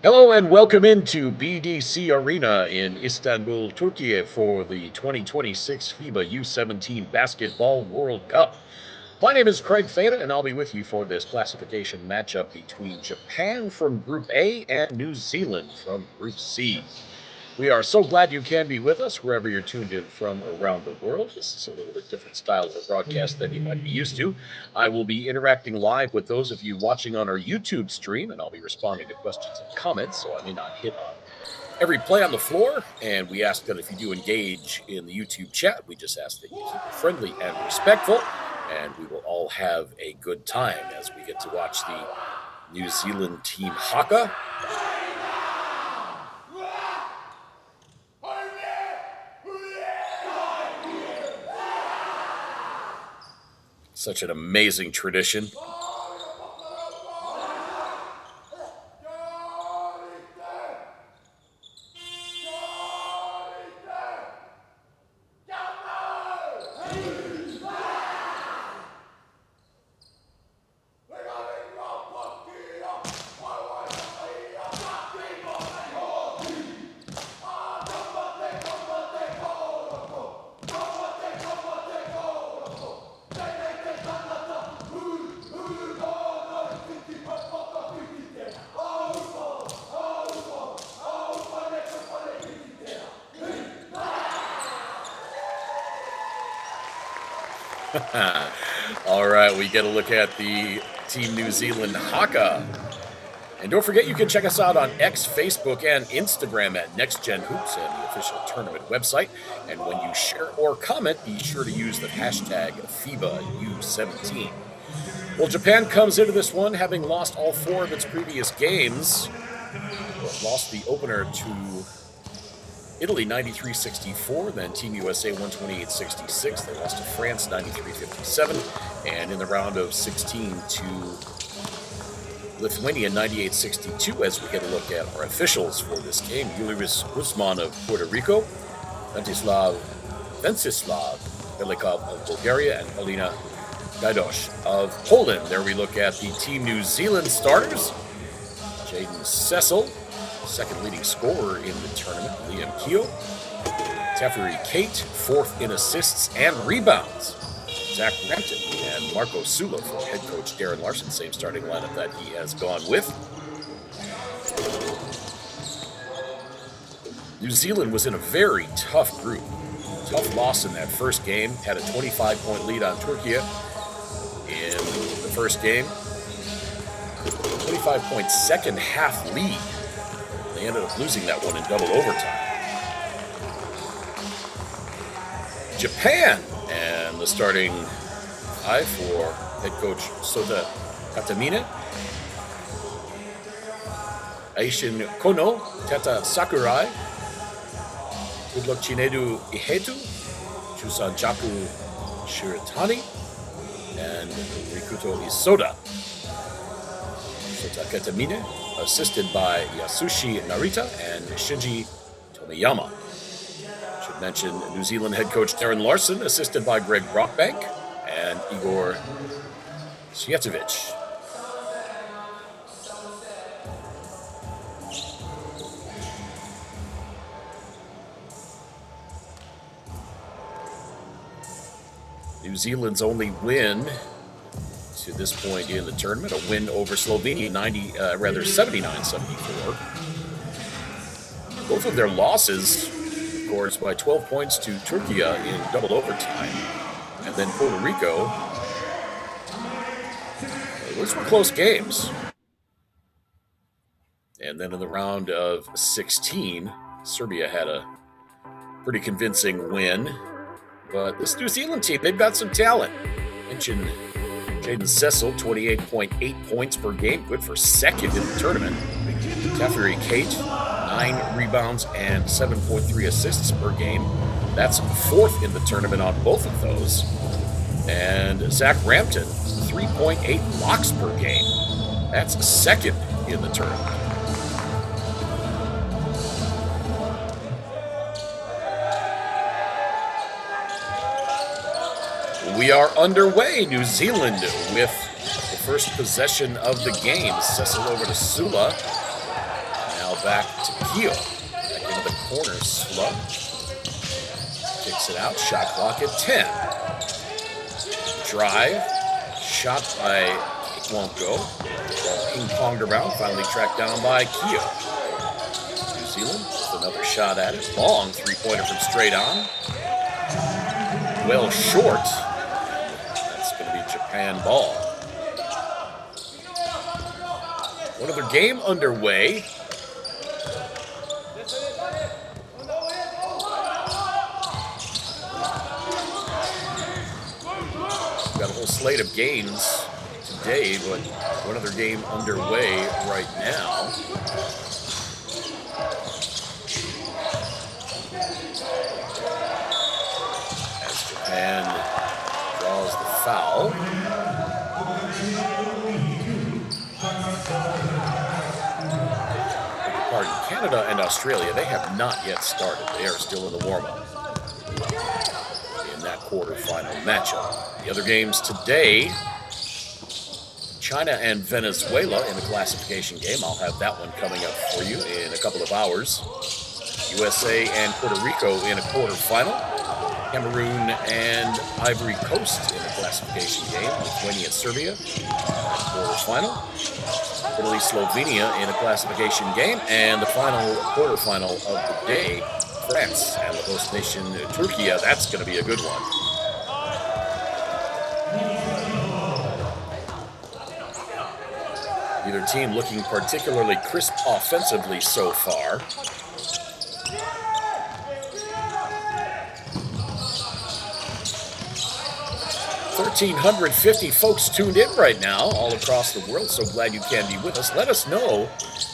Hello and welcome into BDC Arena in Istanbul, Turkey for the 2026 FIBA U17 Basketball World Cup. My name is Craig Fana and I'll be with you for this classification matchup between Japan from Group A and New Zealand from Group C. We are so glad you can be with us wherever you're tuned in from around the world. This is a little bit different style of broadcast than you might be used to. I will be interacting live with those of you watching on our YouTube stream, and I'll be responding to questions and comments, so I may not hit on every play on the floor. And we ask that if you do engage in the YouTube chat, we just ask that you keep it friendly and respectful, and we will all have a good time as we get to watch the New Zealand team Haka. Such an amazing tradition. All right, we get a look at the Team New Zealand Haka. And don't forget, you can check us out on X, Facebook, and Instagram at NextGen Hoops and the official tournament website. And when you share or comment, be sure to use the hashtag FIBA U17. Well, Japan comes into this one having lost all 4 of its previous games. Lost the opener to Italy 93-64, then Team USA 128-66. They lost to France 93-57, and in the round of 16 to Lithuania 98-62. As we get a look at our officials for this game, Julius Guzman of Puerto Rico, Venceslav Velikov of Bulgaria, and Alina Gajdosz of Poland. There we look at the Team New Zealand starters. Jaden Cecil, second leading scorer in the tournament. Liam Keogh. Teferi Kate, 4th in assists and rebounds. Zach Rampton and Marco Sula for head coach Darren Larson. Same starting lineup that he has gone with. New Zealand was in a very tough group. Tough loss in that first game. Had a 25-point lead on Turkey in the first game. 25-point second half lead. They ended up losing that one in double overtime. Japan, and the starting 5 for head coach Sota Katamine. Aishin Kono, Teta Sakurai, Goodluck Chinedu Ihetu, Chusan Jaku Shiratani, and Rikuto Isoda. Sota Katamine, assisted by Yasushi Narita and Shinji Tomiyama. Should mention New Zealand head coach Darren Larson, assisted by Greg Brockbank and Igor Sviatovic. New Zealand's only win to this point in the tournament. A win over Slovenia, 79-74. Both of their losses, of course, by 12 points to Turkey in double overtime. And then Puerto Rico. Those were close games. And then in the round of 16, Serbia had a pretty convincing win. But this New Zealand team, they've got some talent. Mention Jaden Cecil, 28.8 points per game, good for second in the tournament. Taferi Kate, 9 rebounds and 7.3 assists per game. That's fourth in the tournament on both of those. And Zach Rampton, 3.8 blocks per game. That's second in the tournament. We are underway. New Zealand with the first possession of the game. Cecil over to Sula. Now back to Keo. Back into the corner. Sula kicks it out. Shot clock at 10. Drive. Shot by it won't go. Ping-ponged around. Finally tracked down by Keo. New Zealand with another shot at it. Long three-pointer from straight on. Well short. Japan ball. Another game underway. Got a whole slate of games today, but one other game underway right now. As Japan draws the foul. Pardon, Canada and Australia, they have not yet started. They are still in the warm-up in that quarterfinal matchup. The other games today, China and Venezuela in the classification game. I'll have that one coming up for you in a couple of hours. USA and Puerto Rico in a quarterfinal. Cameroon and Ivory Coast in the classification game. Lithuania and Serbia in the quarterfinal. Italy, Slovenia in a classification game. And the final quarterfinal of the day, France and the host nation, Turkey. That's going to be a good one. Neither team looking particularly crisp offensively so far. 1,350 folks tuned in right now all across the world. So glad you can be with us. Let us know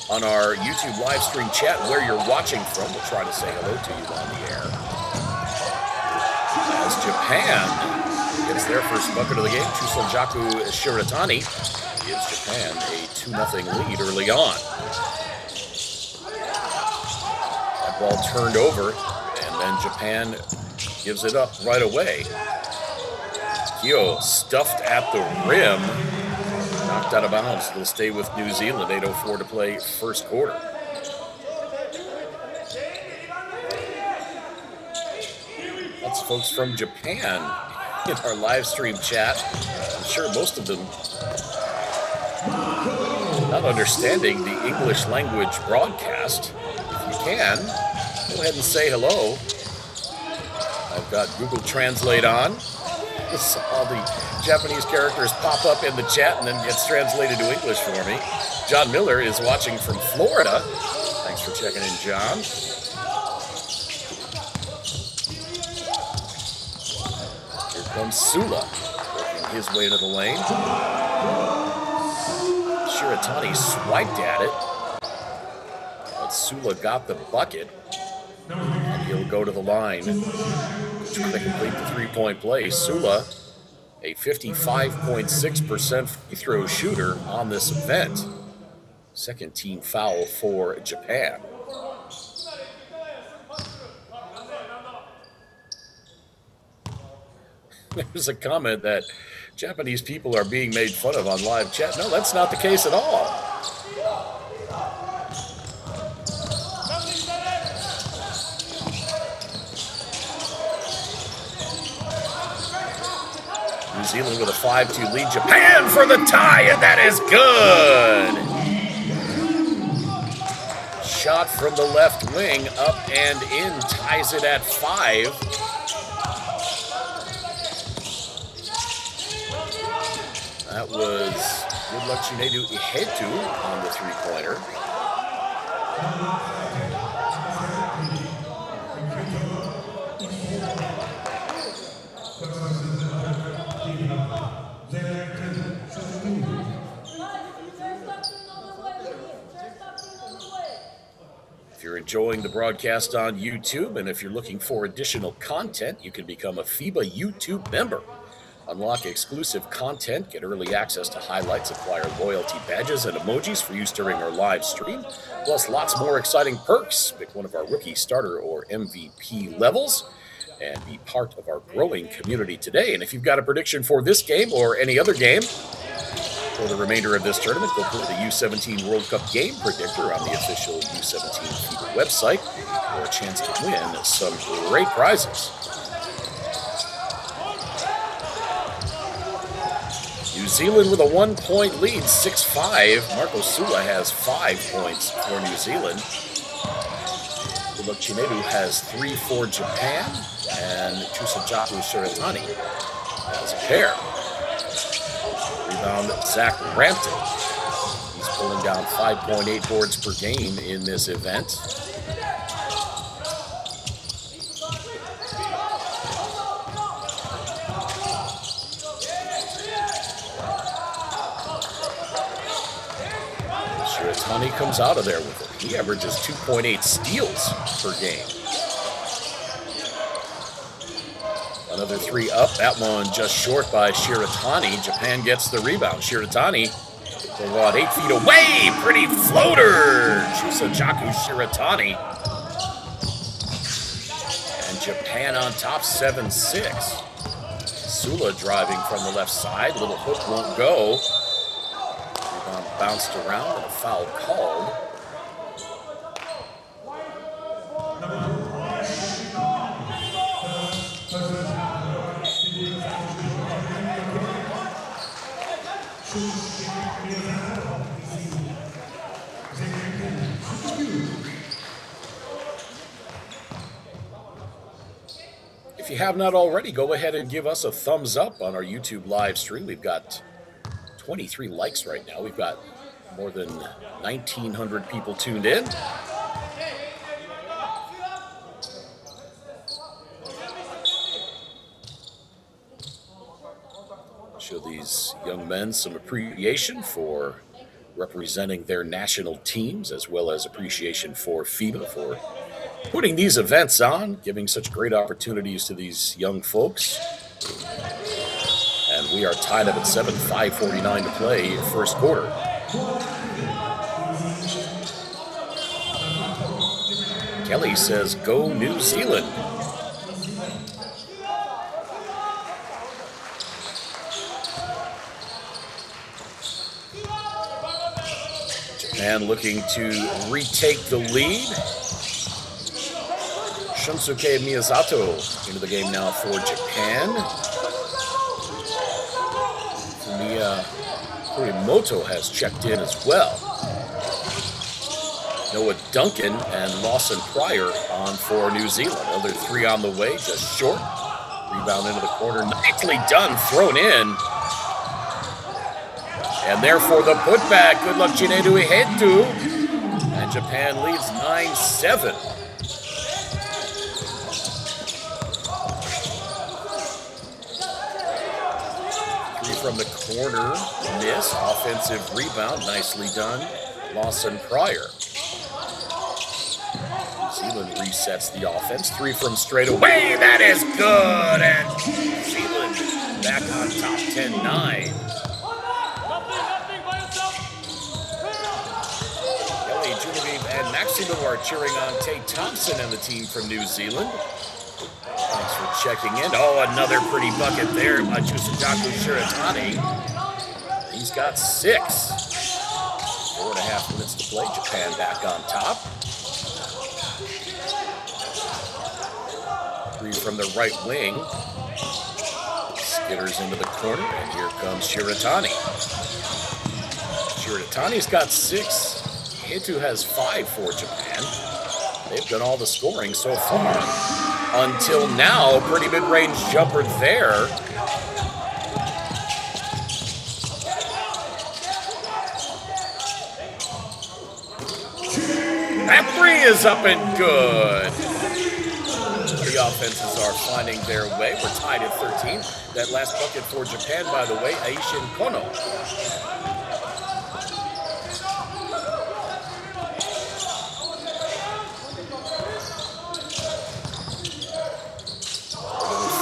on our YouTube live stream chat where you're watching from. We'll try to say hello to you on the air. As Japan gets their first bucket of the game, Chusojaku Shiratani gives Japan a 2-0 lead early on. That ball turned over, and then Japan gives it up right away. Keo stuffed at the rim, knocked out of bounds. It'll stay with New Zealand. 8:04 to play first quarter. Lots of folks from Japan in our live stream chat. I'm sure most of them not understanding the English language broadcast. If you can, go ahead and say hello. I've got Google Translate on. All the Japanese characters pop up in the chat and then gets translated to English for me. John Miller is watching from Florida. Thanks for checking in, John. Here comes Sula, working his way to the lane. Shiratani swiped at it, but Sula got the bucket, and he'll go to the line. Trying to complete the three-point play. Sula, a 55.6% free throw shooter on this event. Second team foul for Japan. There's a comment that Japanese people are being made fun of on live chat. No, that's not the case at all. New Zealand with a 5-2 lead. Japan for the tie, and that is good. Shot from the left wing, up and in, ties it at 5. That was good luck Chinedu Ihetu on the three-pointer. If you're enjoying the broadcast on YouTube, and if you're looking for additional content, you can become a FIBA YouTube member. Unlock exclusive content, get early access to highlights, acquire loyalty badges and emojis for use during our live stream, plus lots more exciting perks. Pick one of our rookie, starter, or MVP levels, and be part of our growing community today. And if you've got a prediction for this game or any other game for the remainder of this tournament, go put the U17 World Cup game predictor on the official U17 FIBA website for a chance to win some great prizes. New Zealand with a 1-point lead, 6-5. Marco Sula has 5 points for New Zealand. Chinedu has 3 for Japan, and Chusajaku Shiratani has a pair. Rebound, Zach Rampton. He's pulling down 5.8 boards per game in this event. Shiratani comes out of there with it. He averages 2.8 steals per game. Another 3 up. That one just short by Shiratani. Japan gets the rebound. Shiratani for about 8 feet away. Pretty floater. Chusajaku Shiratani. And Japan on top, 7-6. Sula driving from the left side. Little hook won't go. Rebound bounced around and a foul called. If you have not already, go ahead and give us a thumbs up on our YouTube live stream. We've got 23 likes right now. We've got more than 1,900 people tuned in. Show these young men some appreciation for representing their national teams, as well as appreciation for FIBA for putting these events on, giving such great opportunities to these young folks. And we are tied up at 7, 5:49 to play, first quarter. Kelly says, go New Zealand. Japan looking to retake the lead. Shunsuke Miyazato into the game now for Japan. Fumiya Kurimoto has checked in as well. Noah Duncan and Lawson Pryor on for New Zealand. Another 3 on the way, just short. Rebound into the corner, nicely done, thrown in. And therefore the putback. Good luck, Chinedu Ihetu. And Japan leads 9-7. From the corner, miss, offensive rebound, nicely done, Lawson Pryor. New Zealand resets the offense, 3 from straight away, that is good, and New Zealand back on top, 10-9. Kelly, Genevieve, and Maximo are cheering on Tate Thompson and the team from New Zealand. Thanks for checking in. Oh, another pretty bucket there by Chusajaku Shiratani. He's got 6. 4.5 minutes to play. Japan back on top. 3 from the right wing. Hitters into the corner, and here comes Shiratani. Shiratani's got 6. Hitu has 5 for Japan. They've done all the scoring so far. Until now, pretty mid-range jumper there. That 3 is up and good. The offenses are finding their way. We're tied at 13. That last bucket for Japan, by the way, Aishin Kono.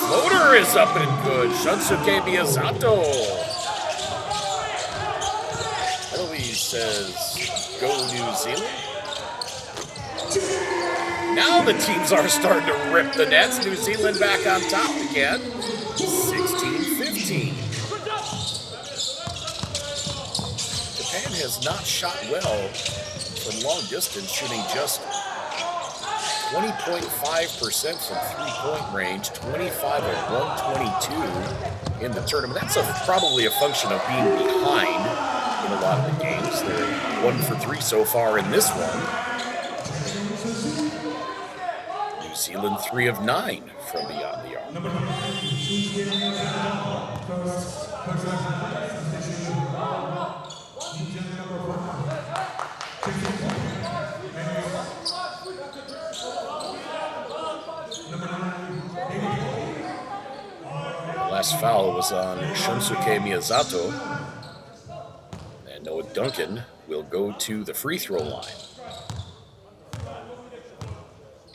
Floater is up and good. Shunsuke Miyazato. Eloise says, go New Zealand. Now the teams are starting to rip the nets. New Zealand back on top again. 16-15. Japan has not shot well from long distance, shooting just 20.5% from three-point range, 25 of 122 in the tournament. That's probably a function of being behind in a lot of the games. They're 1 for 3 so far in this one. New Zealand 3 of 9 from beyond the arc. Last foul was on Shunsuke Miyazato. And Noah Duncan will go to the free throw line.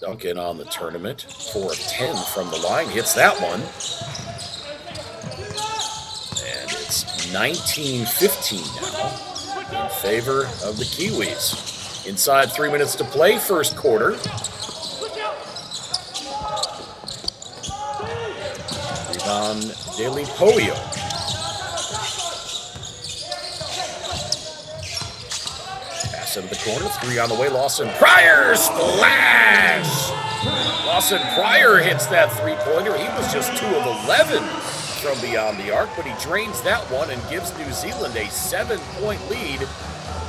Duncan on the tournament, 4 of 10 from the line, hits that one. And it's 19-15 now in favor of the Kiwis. Inside 3 minutes to play, first quarter. On Deli Polio. Pass into the corner, 3 on the way, Lawson Pryor, splash! Lawson Pryor hits that three-pointer. He was just 2 of 11 from beyond the arc, but he drains that one and gives New Zealand a 7-point lead.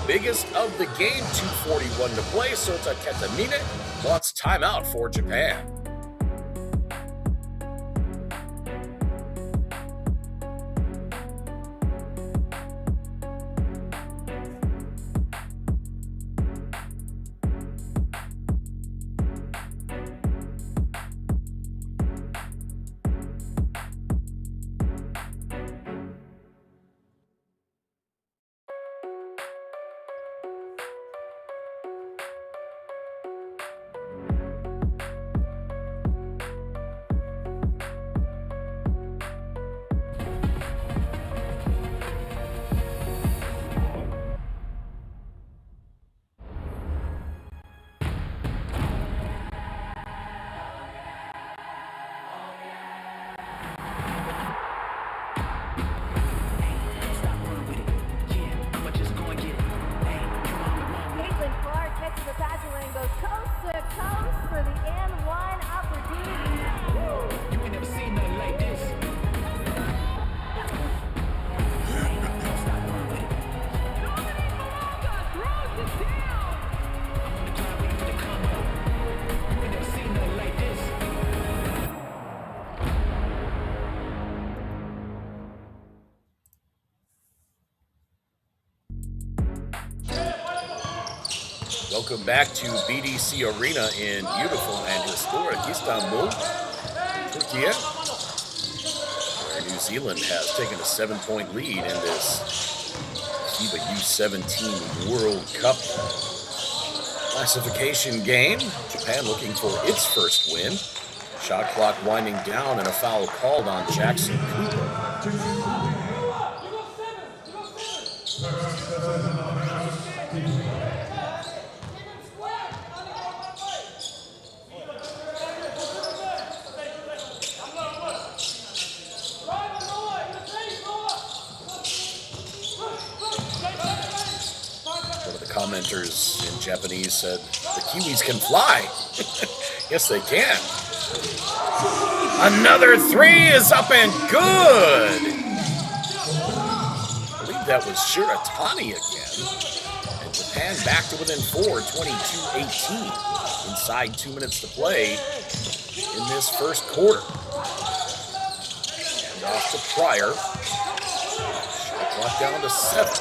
Biggest of the game, 2:41 to play. Sota Ketamine wants timeout for Japan. Welcome back to BDC Arena in beautiful and historic Istanbul, Turkey, where New Zealand has taken a 7-point lead in this FIBA U17 World Cup classification game. Japan looking for its first win. Shot clock winding down and a foul called on Jackson Cooper. Commenters in Japanese said, the Kiwis can fly. Yes, they can. Another three is up and good. I believe that was Shiratani again. And Japan back to within 4, 22-18. Inside 2 minutes to play in this first quarter. And off to Pryor. Shot clock down to 7.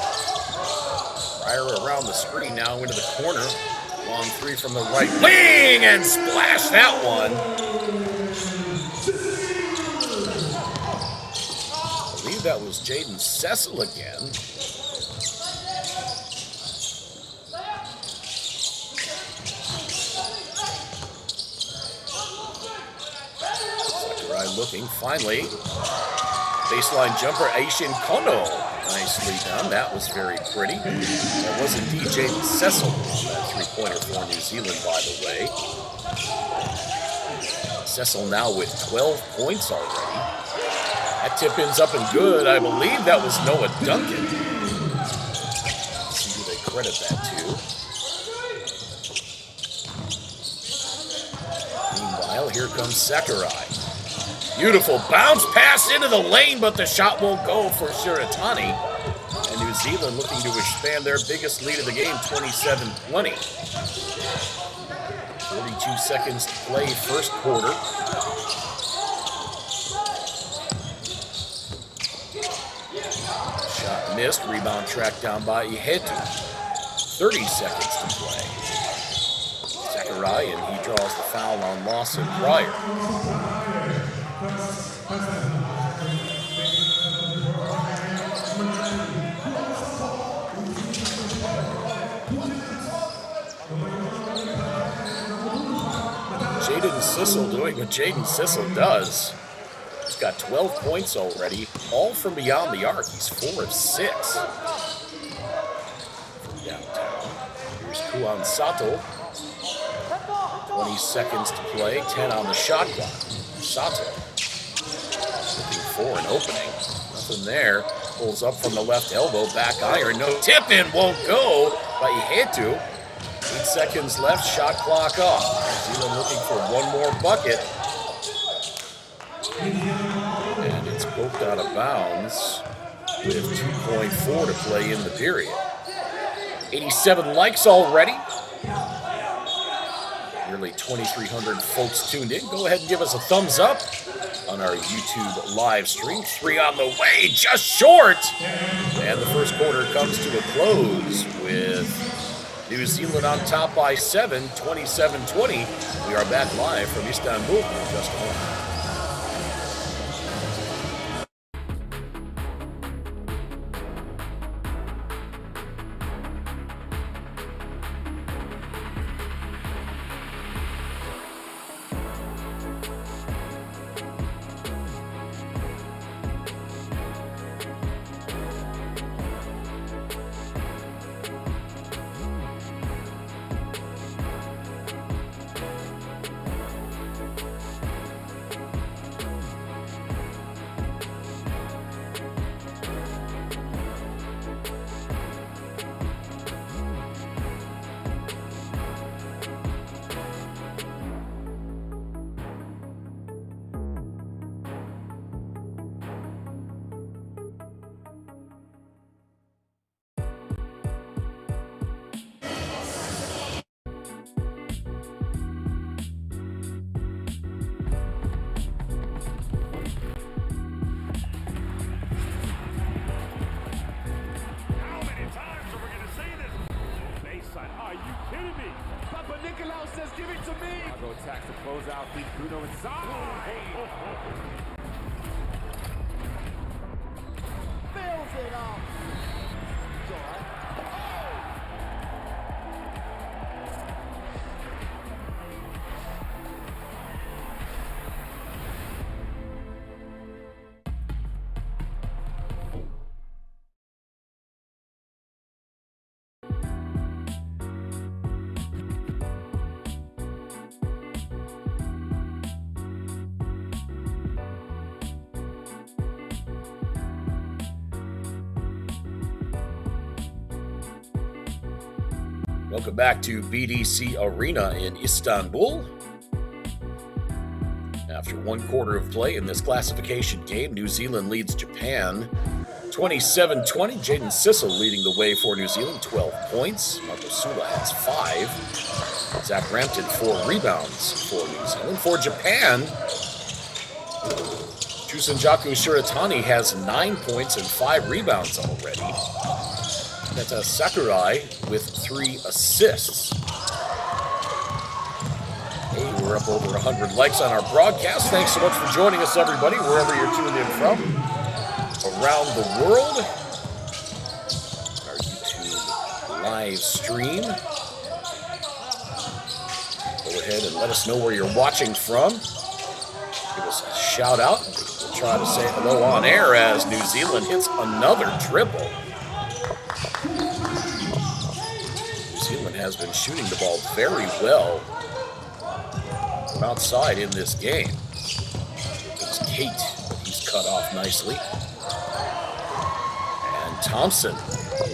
Pryor around the screen now into the corner. Long three from the right wing and splash that one. I believe that was Jaden Cecil again. Sakurai looking, finally. Baseline jumper, Aishin Kono. Nicely done. That was very pretty. That was indeed Jaden Cecil on that three-pointer for New Zealand, by the way. Cecil now with 12 points already. That tip-in's up and good. I believe that was Noah Duncan. Let's see who they credit that to. Meanwhile, here comes Sakurai. Beautiful bounce pass into the lane, but the shot won't go for Shiratani. And New Zealand looking to expand their biggest lead of the game, 27-20. 42 seconds to play, first quarter. Shot missed, rebound tracked down by Ihetu. 30 seconds to play. Sakurai, and he draws the foul on Lawson Pryor. Jaden Cecil doing what Jaden Cecil does. He's got 12 points already, all from beyond the arc. He's 4 of 6. From downtown. Here's Kuan Sato. 20 seconds to play, 10 on the shot clock. Sato looking for an opening. Nothing there. Pulls up from the left elbow, back iron. No tip-in, won't go by Ihetu. 8 seconds left, shot clock off. New Zealand looking for one more bucket. And it's poked out of bounds with 2.4 to play in the period. 87 likes already. Nearly 2,300 folks tuned in. Go ahead and give us a thumbs up on our YouTube live stream. 3 on the way, just short. And the first quarter comes to a close with New Zealand on top by 7, 27-20. We are back live from Istanbul in just a moment. Attacks the closeout, feed Bruno inside. Fills it up. It's all right. Welcome back to BDC Arena in Istanbul. After one quarter of play in this classification game, New Zealand leads Japan 27-20. Jaden Sissel leading the way for New Zealand, 12 points. Marco Sula has 5. Zach Rampton, 4 rebounds for New Zealand. For Japan, Chusenjaku Shiratani has 9 points and 5 rebounds already. Neta Sakurai with 3 assists. Hey, we're up over 100 likes on our broadcast. Thanks so much for joining us, everybody, wherever you're tuned in from around the world. Our YouTube live stream. Go ahead and let us know where you're watching from. Give us a shout out. We'll try to say hello on air as New Zealand hits another triple. New Zealand has been shooting the ball very well from outside in this game. It's Kate, but he's cut off nicely. And Thompson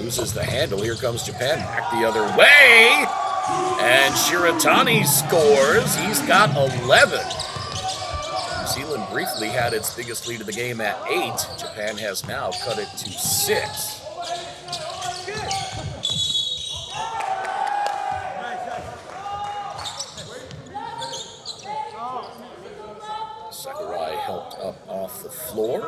loses the handle. Here comes Japan back the other way. And Shiratani scores. He's got 11. New Zealand briefly had its biggest lead of the game at 8. Japan has now cut it to 6. Sakurai helped up off the floor.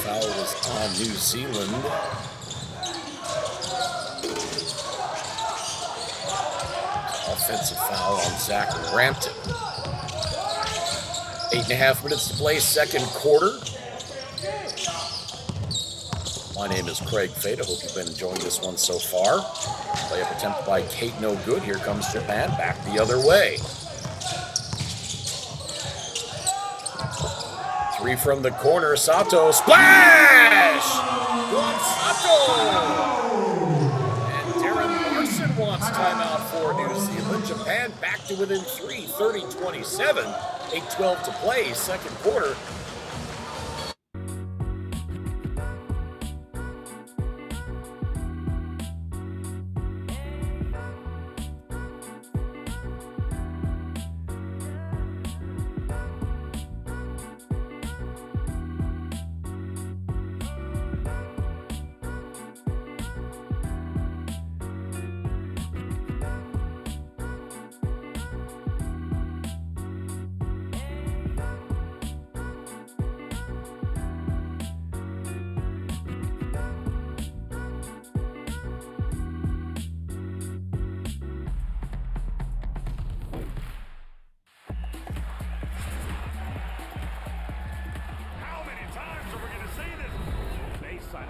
Foul was on New Zealand. Offensive foul on Zach Rampton. 8.5 minutes to play, second quarter. My name is Craig Fade. I hope you've been enjoying this one so far. Layup attempt by Kate, no good. Here comes Japan, back the other way. 3 from the corner, Sato, splash! Good Sato! Wants timeout for New Zealand. Japan back to within 3, 30-27. 8:12 to play, second quarter.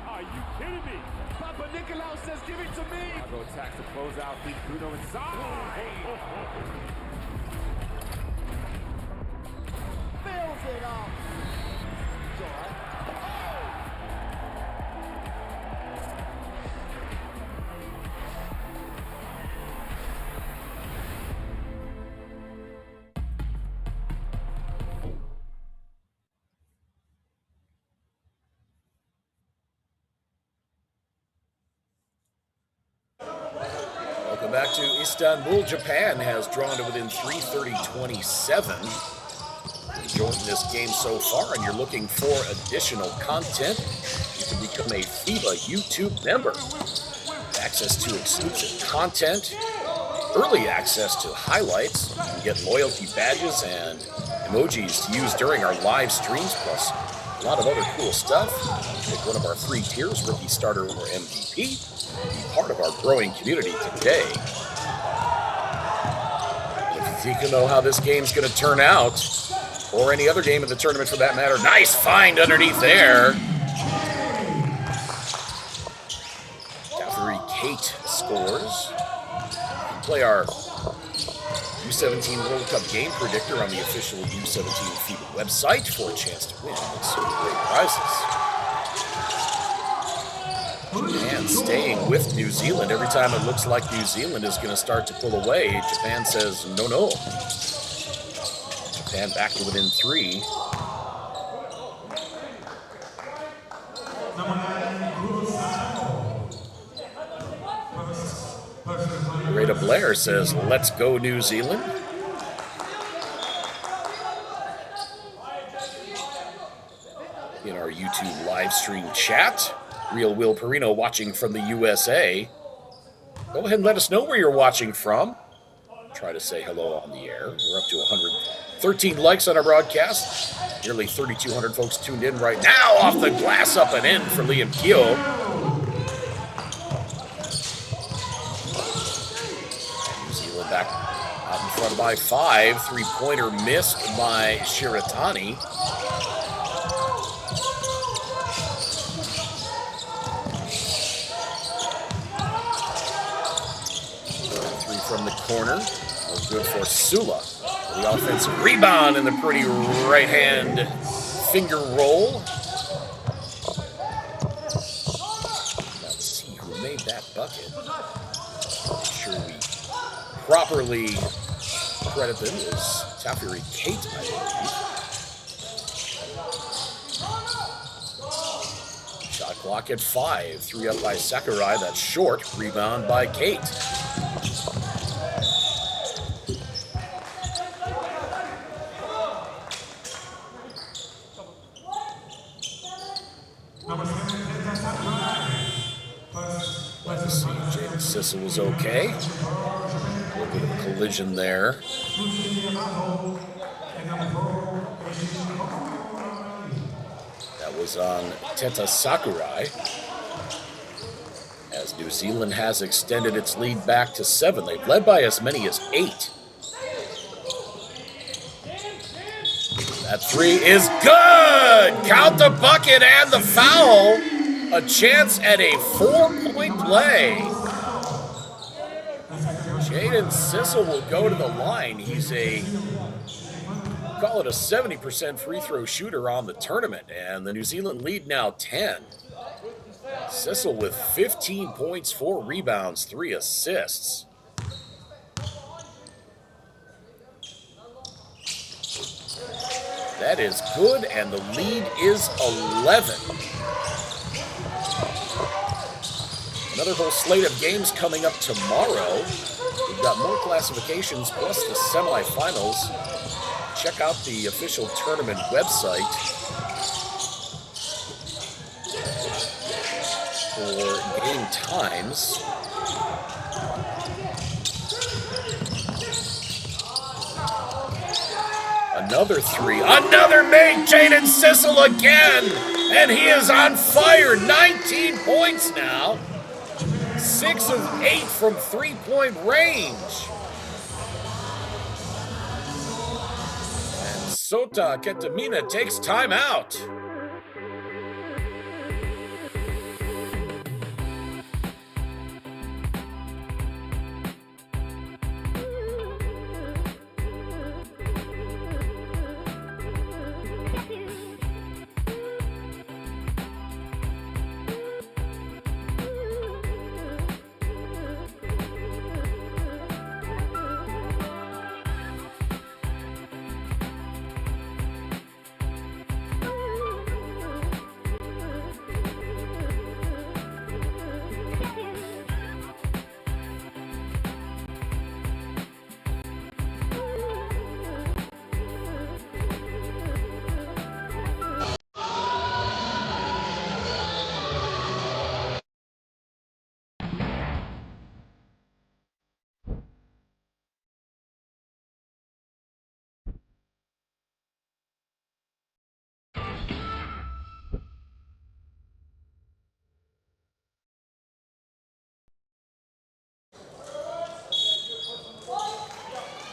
Are you kidding me? Papa Nicolau says, give it to me. Chicago attacks the closeout. Feed Bruno inside. Fills it up. Welcome back to Istanbul. Japan has drawn to within 3, 30-27. Enjoying this game so far, and you're looking for additional content, you can become a FIBA YouTube member. Access to exclusive content, early access to highlights, you can get loyalty badges and emojis to use during our live streams, plus a lot of other cool stuff. Pick one of our 3 tiers, rookie, starter, or MVP. Be part of our growing community today. If you think you know how this game's going to turn out, or any other game in the tournament for that matter, nice find underneath there. Catherine Kate scores. We play our U17 World Cup game predictor on the official U17 FIBA website for a chance to win some great prizes. And staying with New Zealand. Every time it looks like New Zealand is going to start to pull away, Japan says, no, no. Japan back to within 3. Rita Blair says, let's go New Zealand. In our YouTube live stream chat, Real Will Perino watching from the USA. Go ahead and let us know where you're watching from. Try to say hello on the air. We're up to 113 likes on our broadcast. Nearly 3,200 folks tuned in right now. Off the glass, up and in for Liam Keogh. New Zealand back out in front by 5. 3-pointer missed by Shiratani. From the corner, was good for Sula. The offensive rebound and the pretty right hand finger roll. Let's see who made that bucket. Make sure we properly credit them as Tafiri Kate, I believe. Shot clock at 5. 3 up by Sakurai. That's short. Rebound by Kate. Sissel was okay. A little bit of a collision there. That was on Teta Sakurai. As New Zealand has extended its lead back to 7. They've led by as many as 8. That 3 is good! Count the bucket and the foul. A chance at a 4-point play. Jaden Sissel will go to the line. He's call it a 70% free throw shooter on the tournament. And the New Zealand lead now 10. Sissel with 15 points, 4 rebounds, 3 assists. That is good, and the lead is 11. Another whole slate of games coming up tomorrow. We've got more classifications plus the semifinals. Check out the official tournament website for game times. Another 3. Another made. Jaden Sissel again. And he is on fire. 19 points now. 6 of 8 from 3-point range. And Sota Ketamina takes time out.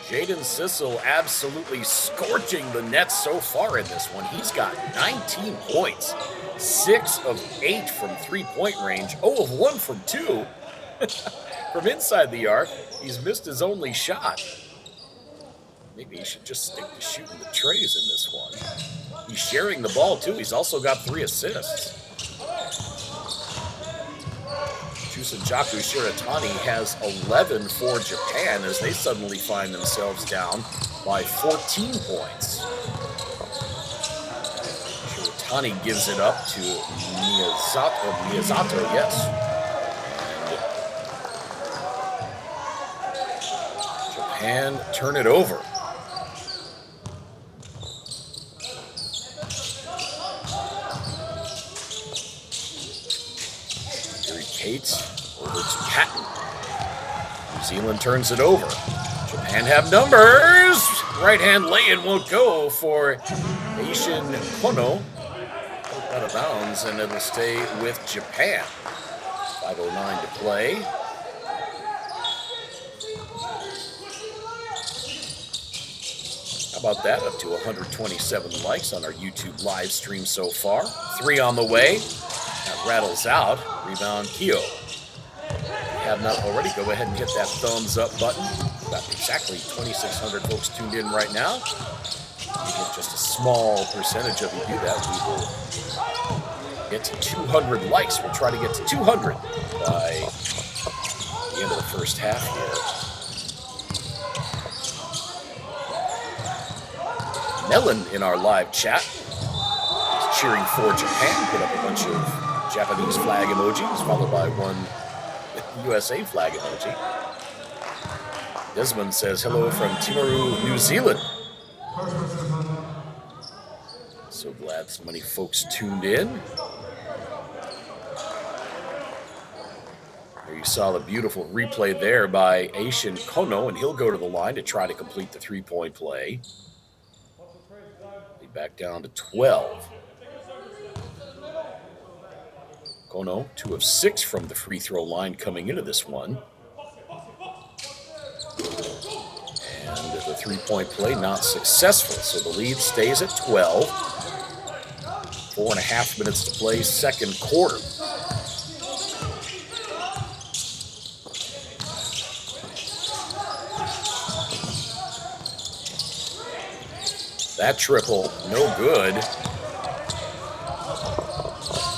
Jaden Sissel absolutely scorching the Nets so far in this one. He's got 19 points, 6 of 8 from 3-point range, 0 of 1 from 2. From inside the arc, he's missed his only shot. Maybe he should just stick to shooting the trays in this one. He's sharing the ball, too. He's also got 3 assists. Jusenjaku Shiratani has 11 for Japan as they suddenly find themselves down by 14 points. Shiratani gives it up to Miyazato, yes. And Japan turn it over. Kate over to Patton. New Zealand turns it over. Japan have numbers. Right hand lay-in won't go for Asian Kono. Out of bounds, and it'll stay with Japan. 5:09 to play. How about that? Up to 127 likes on our YouTube live stream so far. 3 on the way. That rattles out. Rebound, Kyo. If you have not already, go ahead and hit that thumbs up button. Got exactly 2,600 folks tuned in right now. We get just a small percentage of you do that. We will get to 200 likes. We'll try to get to 200 by the end of the first half here. Melon in our live chat is cheering for Japan. Put up a bunch of Japanese flag emojis, followed by one USA flag emoji. Desmond says, hello from Timaru, New Zealand. So glad so many folks tuned in. There you saw the beautiful replay there by Aishin Kono, and he'll go to the line to try to complete the three-point play. Back down to 12. Kono, 2 of 6 from the free throw line coming into this one. And the three-point play not successful, so the lead stays at 12. 4.5 minutes to play, second quarter. That triple, no good.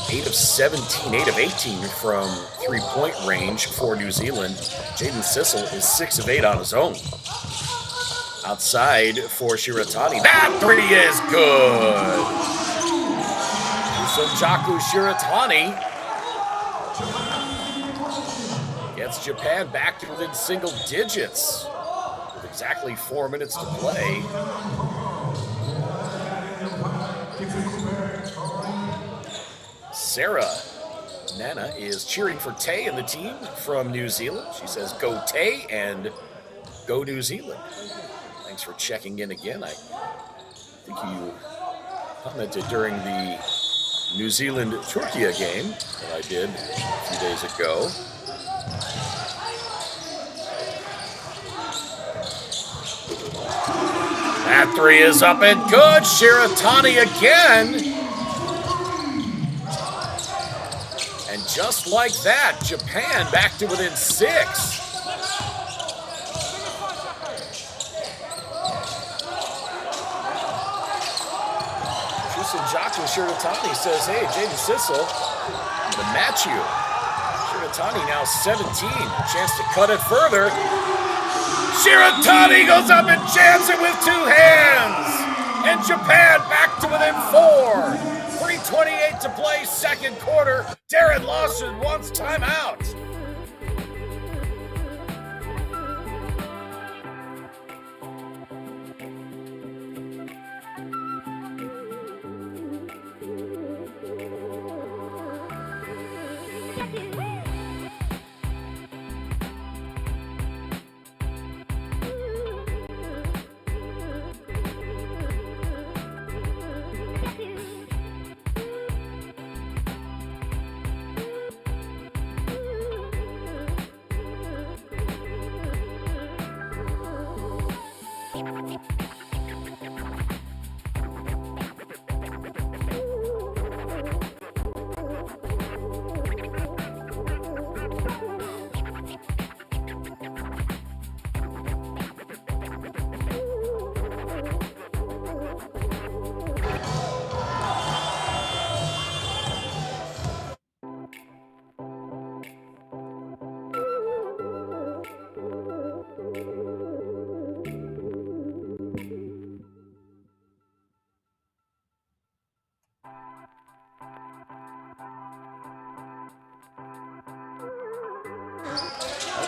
8 of 17, 8 of 18 from three-point range for New Zealand. Jaden Sissel is 6 of 8 on his own. Outside for Shiratani. That 3 is good. Jusenjaku Shiratani gets Japan back to within single digits with exactly 4 minutes to play. Sarah Nana is cheering for Tay and the team from New Zealand. She says, go Tay and go New Zealand. Thanks for checking in again. I think you commented during the New Zealand-Turkey game that I did a few days ago. That 3 is up and good. Shiratani again. And just like that, Japan back to within 6. Jusenjaku Shiratani says, hey, Jaden Sissel, I'm going to match you. Shiratani now 17. A chance to cut it further. Shiratani goes up and jams it with 2 hands. And Japan back to within 4. 3:28 to play, second quarter. Darren Lawson wants timeout.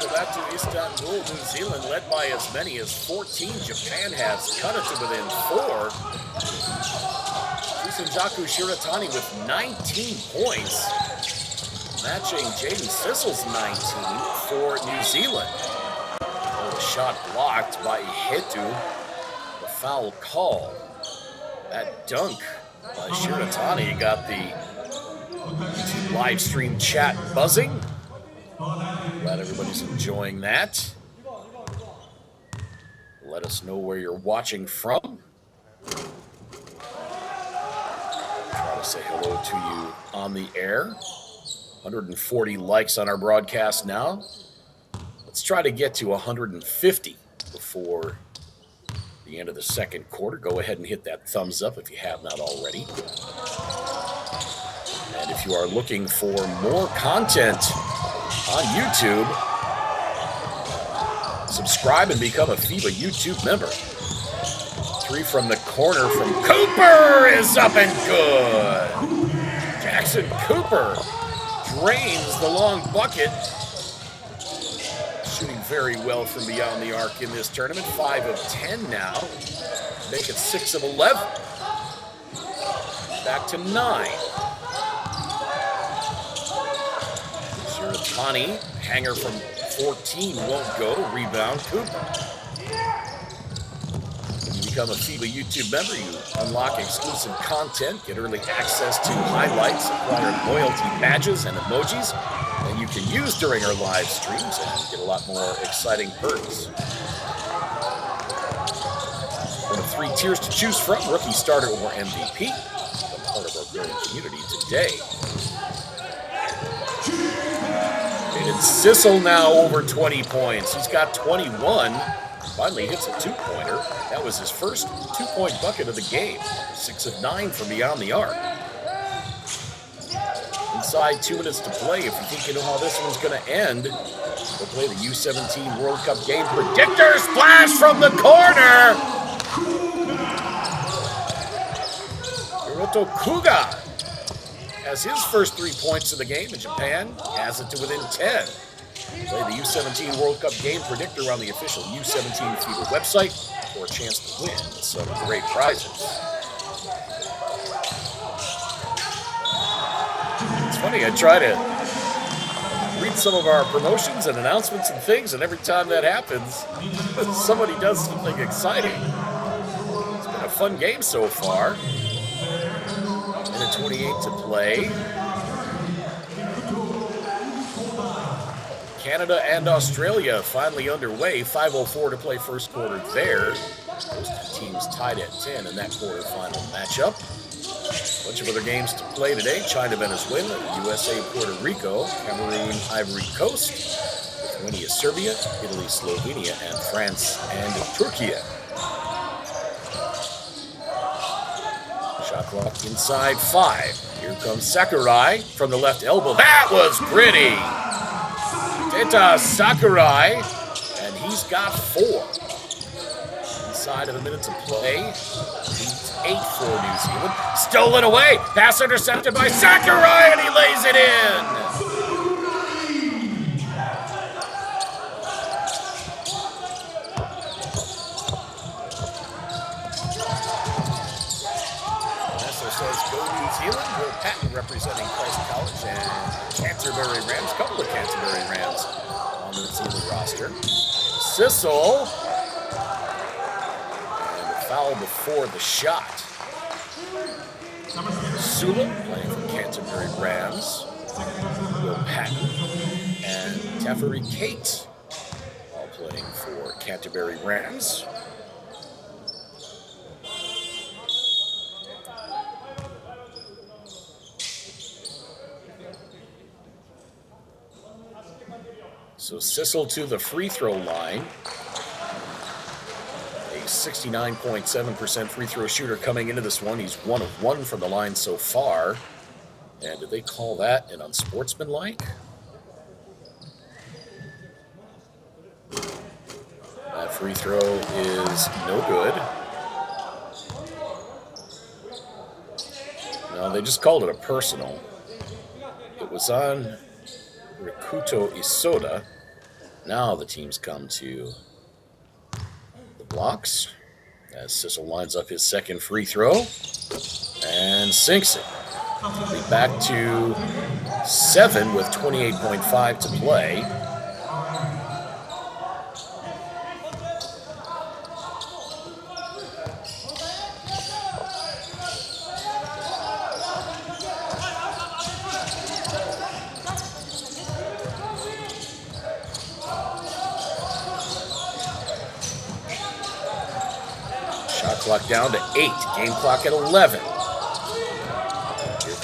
So back to Istanbul, New Zealand, led by as many as 14. Japan has cut it to within 4. Kusanjaku Shiratani with 19 points, matching Jaden Sissel's 19 for New Zealand. Oh, the shot blocked by Hetu. The foul call. That dunk by Shiratani got the live stream chat buzzing. Glad everybody's enjoying that. Let us know where you're watching from. Try to say hello to you on the air. 140 likes on our broadcast now. Let's try to get to 150 before the end of the second quarter. Go ahead and hit that thumbs up if you have not already. And if you are looking for more content on YouTube, subscribe and become a FIBA YouTube member. 3 from the corner from Cooper is up and good. Jackson Cooper drains the long bucket. Shooting very well from beyond the arc in this tournament. 5 of 10 now. Make it 6 of 11. Back to 9. Shiratani, hanger from 14 won't go. Rebound, Cooper. When you become a FIBA YouTube member, you unlock exclusive content, get early access to highlights, acquire loyalty badges and emojis that you can use during our live streams and get a lot more exciting perks. One of 3 tiers to choose from: rookie, starter, or MVP. Become part of our growing community today. And Sissel now over 20 points. He's got 21. Finally hits a 2-pointer. That was his first 2-point bucket of the game. 6 of 9 from beyond the arc. Inside 2 minutes to play. If you think you know how this one's going to end, we'll play the U17 World Cup game predictor. Splash from the corner. Hiroto Kuga has his first 3 points of the game, and Japan has it to within 10. Play the U17 World Cup game predictor on the official U17 FIBA website for a chance to win some great prizes. It's funny, I try to read some of our promotions and announcements and things, and every time that happens, somebody does something exciting. It's been a fun game so far. Minute 28 to play. Canada and Australia finally underway. 5:04 to play first quarter there. Those 2 teams tied at 10 in that quarterfinal matchup. A bunch of other games to play today. China, Venezuela, USA, Puerto Rico, Cameroon, Ivory Coast, Lithuania, Serbia, Italy, Slovenia, and France and Turkey. Shot clock inside 5. Here comes Sakurai from the left elbow. That was pretty. Teta Sakurai, and he's got 4. Inside of a minute to play. Leads 8 for New Zealand. Stolen away. Pass intercepted by Sakurai, and he lays it in. Will Patton representing Christ College and Canterbury Rams. Couple of Canterbury Rams on the New Zealand roster. Sissel. And a foul before the shot. Sula playing for Canterbury Rams. Will Patton and Tafari Kate all playing for Canterbury Rams. So Sissel to the free throw line. A 69.7% free throw shooter coming into this one. He's 1 of 1 from the line so far. And did they call that an unsportsmanlike? That free throw is no good. No, they just called it a personal. It was on Rikuto Isoda. Now the teams come to the blocks as Sissel lines up his second free throw and sinks it. We'll be back to 7 with 28.5 to play. Shot clock down to 8. Game clock at 11. Here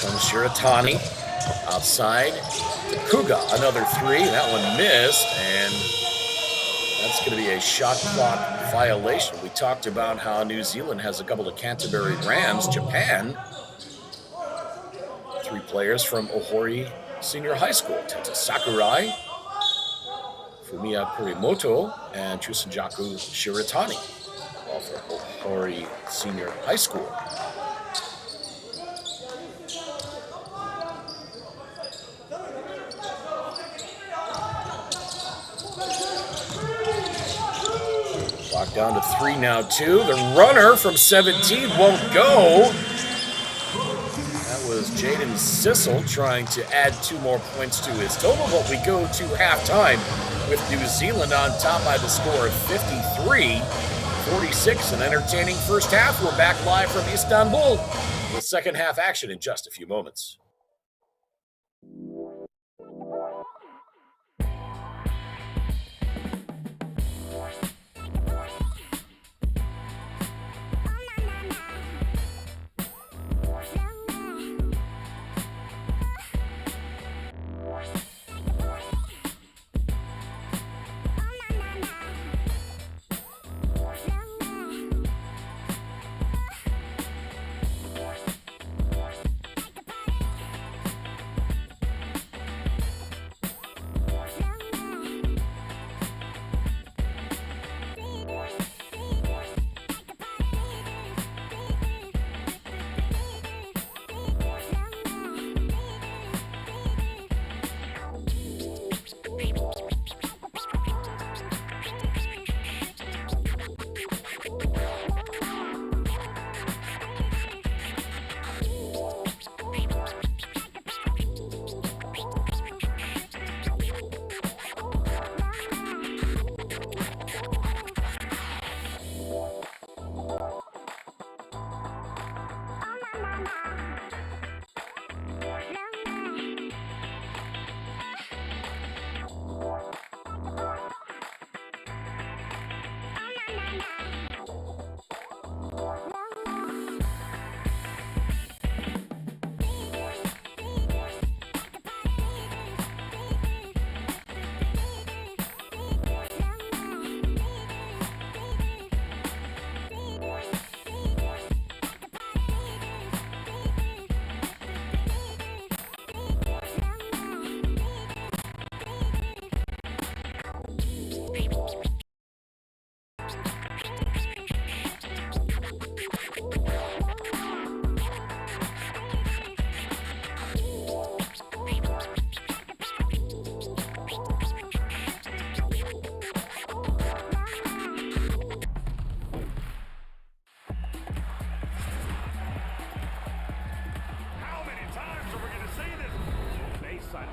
comes Shiratani. Outside to Kuga. Another 3. That one missed. And that's going to be a shot clock violation. We talked about how New Zealand has a couple of Canterbury Rams. Japan, 3 players from Ohori Senior High School. Tenta Sakurai, Fumiya Kurimoto, and Chusanjaku Shiratani, all from Ohori Senior High School. Clock down to 3 now, too. The runner from 17 won't go. That was Jaden Sissel trying to add 2 more points to his total, but we go to halftime with New Zealand on top by the score of 53-46. An entertaining first half. We're back live from Istanbul with second half action in just a few moments.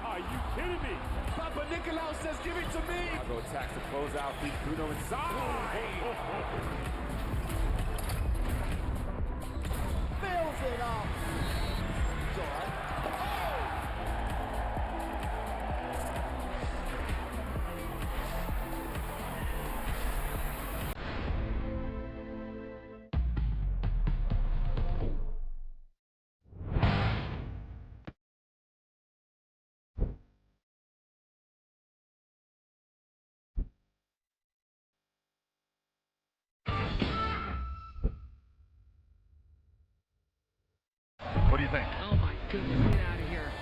Are you kidding me? Papa Nicolau says give it to me. Chicago attacks the closeout, feed Bruno inside. Fills it up. It's all right. What do you think? Oh my goodness, get out of here.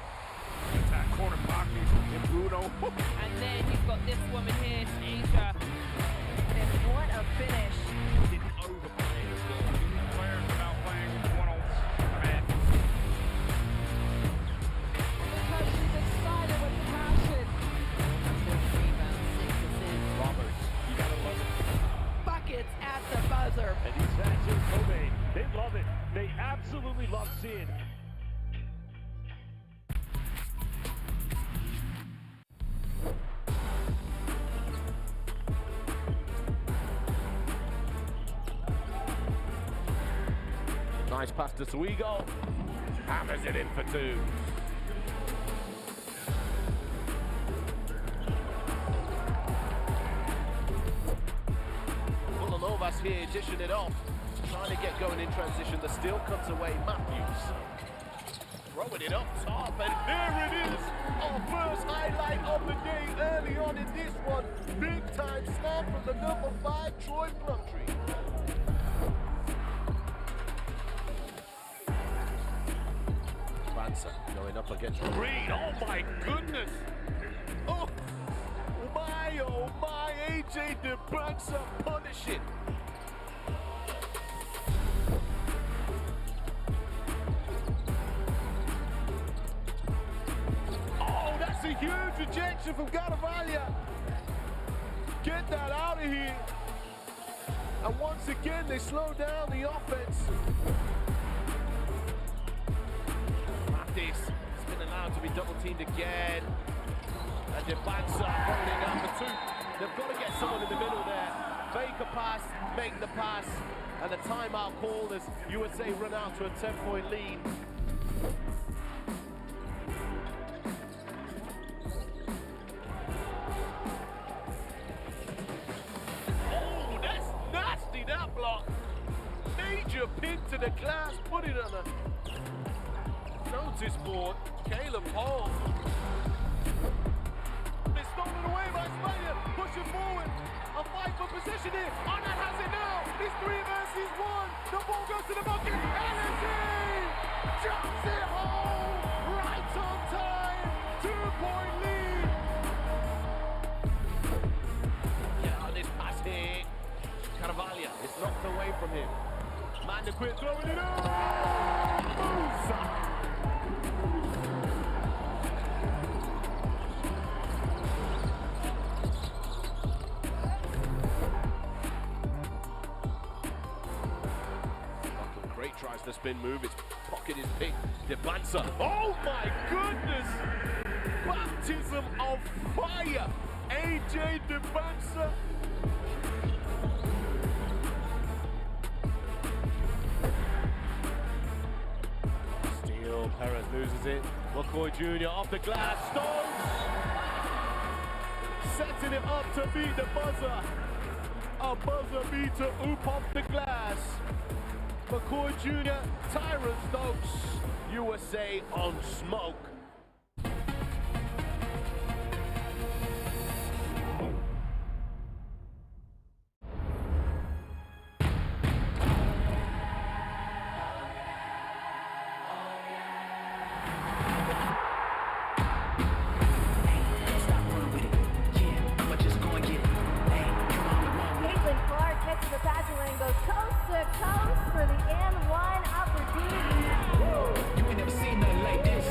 Attack corner block and Bruno. And then you've got this woman here, Asia. And what a finish. Didn't overplay as well. Players without playing one-on-one. Because she's excited with passion. 6 rebounds, 6 assists. we love seeing. Nice pass to Suigo. Hammers it in for two. Lovas here dishing it off, trying to get going in transition. The steal comes away. Matthews throwing it up top, and there it is. Our first highlight of the day early on in this one. Big time slam from the number 5, Troy Plumtree. Banser going up against Green. Oh my goodness! Oh my, AJ DeBansa punish it. Oh, that's a huge rejection from Carvalho. Get that out of here. And once again, they slow down the offense. Mathis has been allowed to be double-teamed again. And DeBansa holding down for two. They've got to get someone in the middle there. Fake a pass, make the pass, and a timeout called as USA run out to a 10-point lead. Oh, that's nasty, that block. Major pin to the glass, put it on a notice board. Caleb Hall. Stolen away by Spain, pushing forward. A fight for position here. Arnott has it now. It's 3 versus 1. The ball goes to the bucket. Ellison jumps it home. Right on time. 2-point lead. Yeah, this pass here. Carvalho is knocked away from him. Manda quit throwing it up. Musa. Tries the spin move, its pocket is picked. DeBansa. Oh my goodness! Baptism of fire! AJ DeBansa. Steal, Perez loses it. McCoy Jr. off the glass, Stokes! Setting it up to beat the buzzer. A buzzer beater, oop off the glass. McCoy Jr., Tyron Stokes, USA on smoke. For the N1 opportunity. You ain't never seen nothing like this.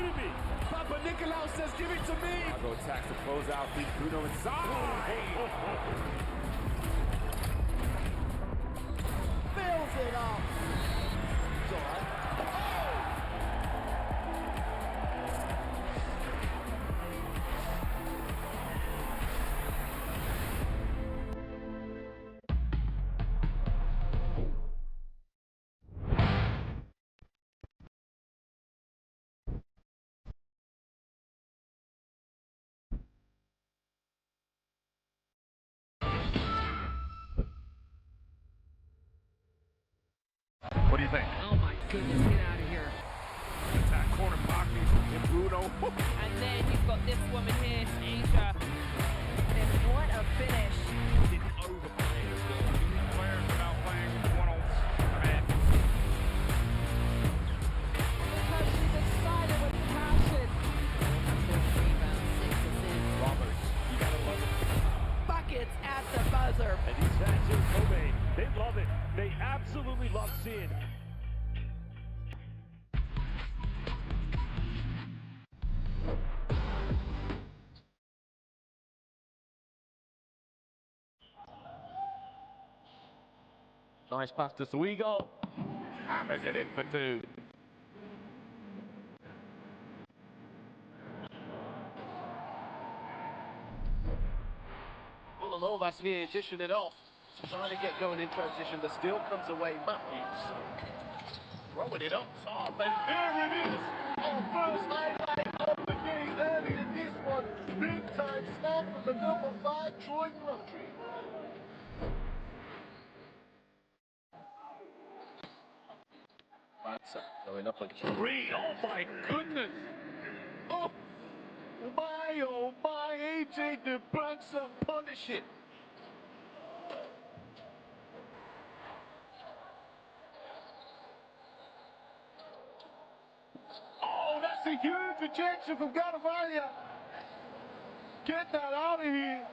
kidding me? Papa Nicolau says, give it to me. Chicago attacks to close out. Beat Bruno inside. Fills it up. It's all right. What do you think? Oh my goodness, get out of here. Attack corner blocking and Bruno. And then you've got this woman here, Asia. And what a finish. Didn't overplay as well. Players are now playing one-on-one. Because she's excited with passion. That's 6 rebounds, 6 assists. Roberts, you gotta love it. Buckets at the buzzer. And these fans in Kobe, they love it. They absolutely love seeing it. Nice pass to Swigo. Hammers it in for two. Villanovas here dishing it off. Trying to get going in transition. The steal comes away. Matthews. Throwing it up top. And there it is. Our first highlight of the day early in this one. Big time start from the number 5, Troy Roundtree. Going up like 3. Oh my goodness. Oh my, AJ DeBranson punish it. Oh, that's a huge rejection from Garavalia. Get that out of here.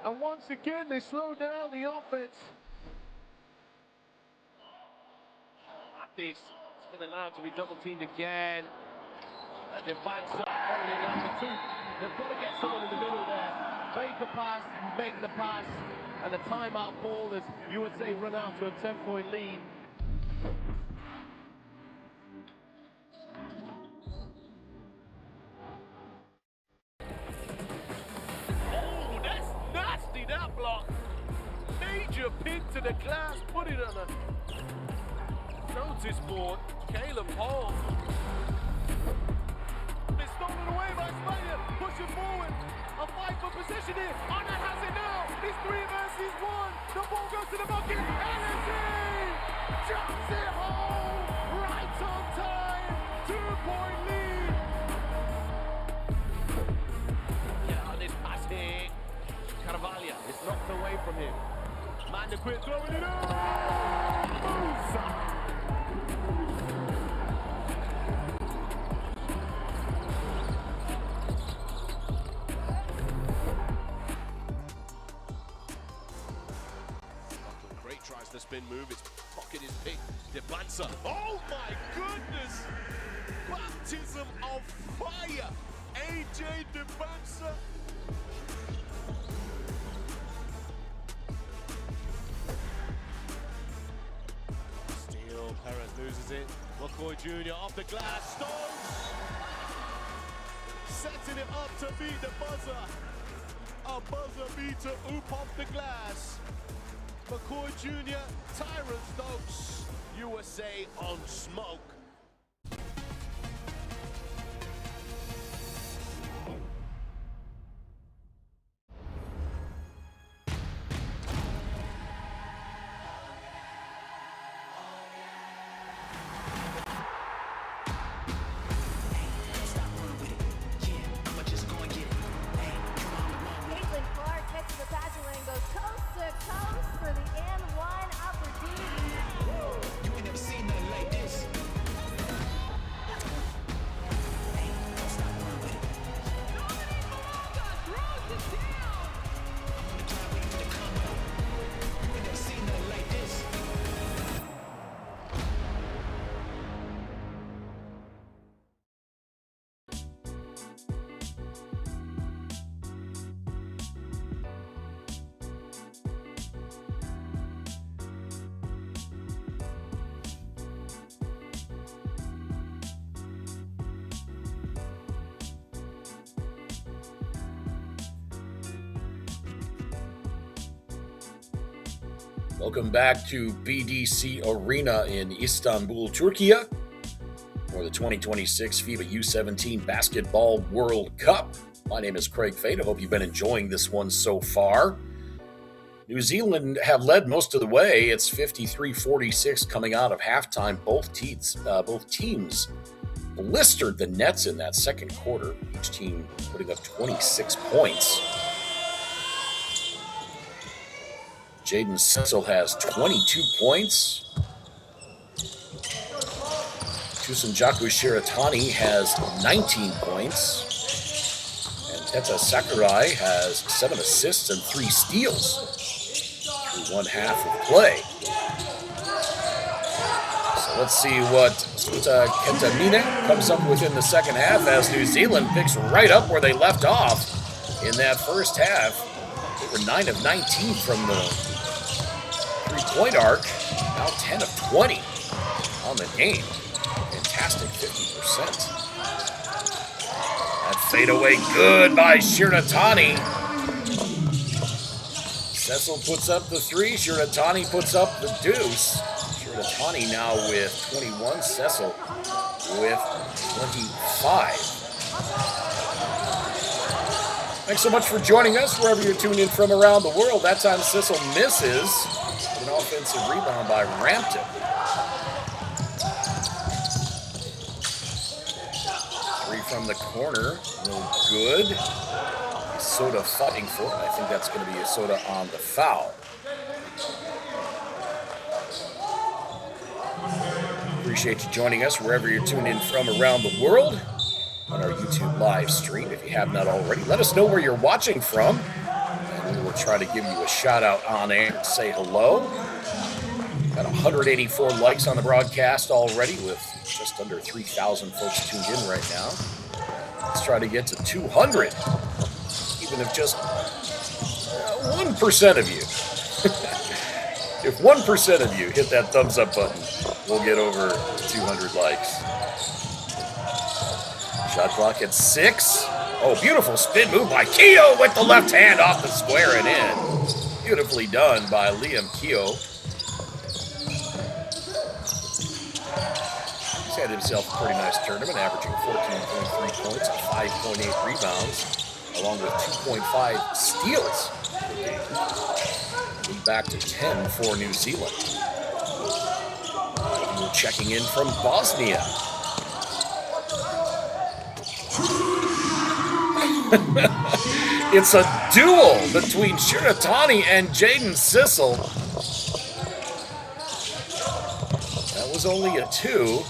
And once again, they slow down the offense. This is been allowed to be double teamed again. And the backs up, holding it down for 2. They've got to get someone in the middle there. Make a pass, make the pass. And a timeout ball as USA run out to a 10-point lead. Oh, that's nasty, that block. Major pin to the glass, put it on a notice board. Caleb Hall. It's stolen away by Spanier. Pushing forward. A fight for position here. Arnott has it now. It's 3 versus 1. The ball goes to the bucket. And it's in. Jumps it home. Right on time. 2-point lead. Get on this pass here. Carvalho. It's knocked away from him. Man, the quit throwing it up. Musa. Tries the spin move, its pocket is picked. DeBlancer. Oh my goodness! Baptism of fire! AJ DeBlancer. Steal, Perez loses it. McCoy Jr. off the glass, Stokes! Setting it up to beat the buzzer. A buzzer beater, oop off the glass. McCoy Jr., Tyron Stokes, USA on smoke. For the N1 opportunity. You ain't never seen nothing like this. Welcome back to BDC Arena in Istanbul, Turkey, for the 2026 FIBA U17 Basketball World Cup. My name is Craig Fade. I hope you've been enjoying this one so far. New Zealand have led most of the way. It's 53-46 coming out of halftime. Both teams blistered the nets in that second quarter, each team putting up 26 points. Jaden Sissel has 22 points. Tusenjaku Shiratani has 19 points. And Teta Sakurai has 7 assists and 3 steals through one half of play. So let's see what Suta Kentamine comes up with in the second half as New Zealand picks right up where they left off in that first half. They were 9 of 19 from the three-point arc, now 10 of 20 on the game. Fantastic 50%. That fadeaway good by Shiratani. Cecil puts up the 3, Shiratani puts up the deuce. Shiratani now with 21, Cecil with 25. Thanks so much for joining us wherever you're tuned in from around the world. That time Cecil misses. An offensive rebound by Rampton. 3 from the corner, no good. Soda fighting for it. I think that's going to be a Soda on the foul. Appreciate you joining us wherever you're tuned in from around the world on our YouTube live stream. If you have not already, let us know where you're watching from. We'll try to give you a shout out on air and say hello. Got 184 likes on the broadcast already with just under 3,000 folks tuned in right now. Let's try to get to 200. Even if just 1% of you, if 1% of you hit that thumbs up button, we'll get over 200 likes. Shot clock at 6. Oh, beautiful spin move by Keogh with the left hand off the square and in. Beautifully done by Liam Keogh. He's had himself a pretty nice tournament, averaging 14.3 points and 5.8 rebounds, along with 2.5 steals. Lead back to 10 for New Zealand. We're checking in from Bosnia. It's a duel between Shiratani and Jaden Sissel. That was only a 2.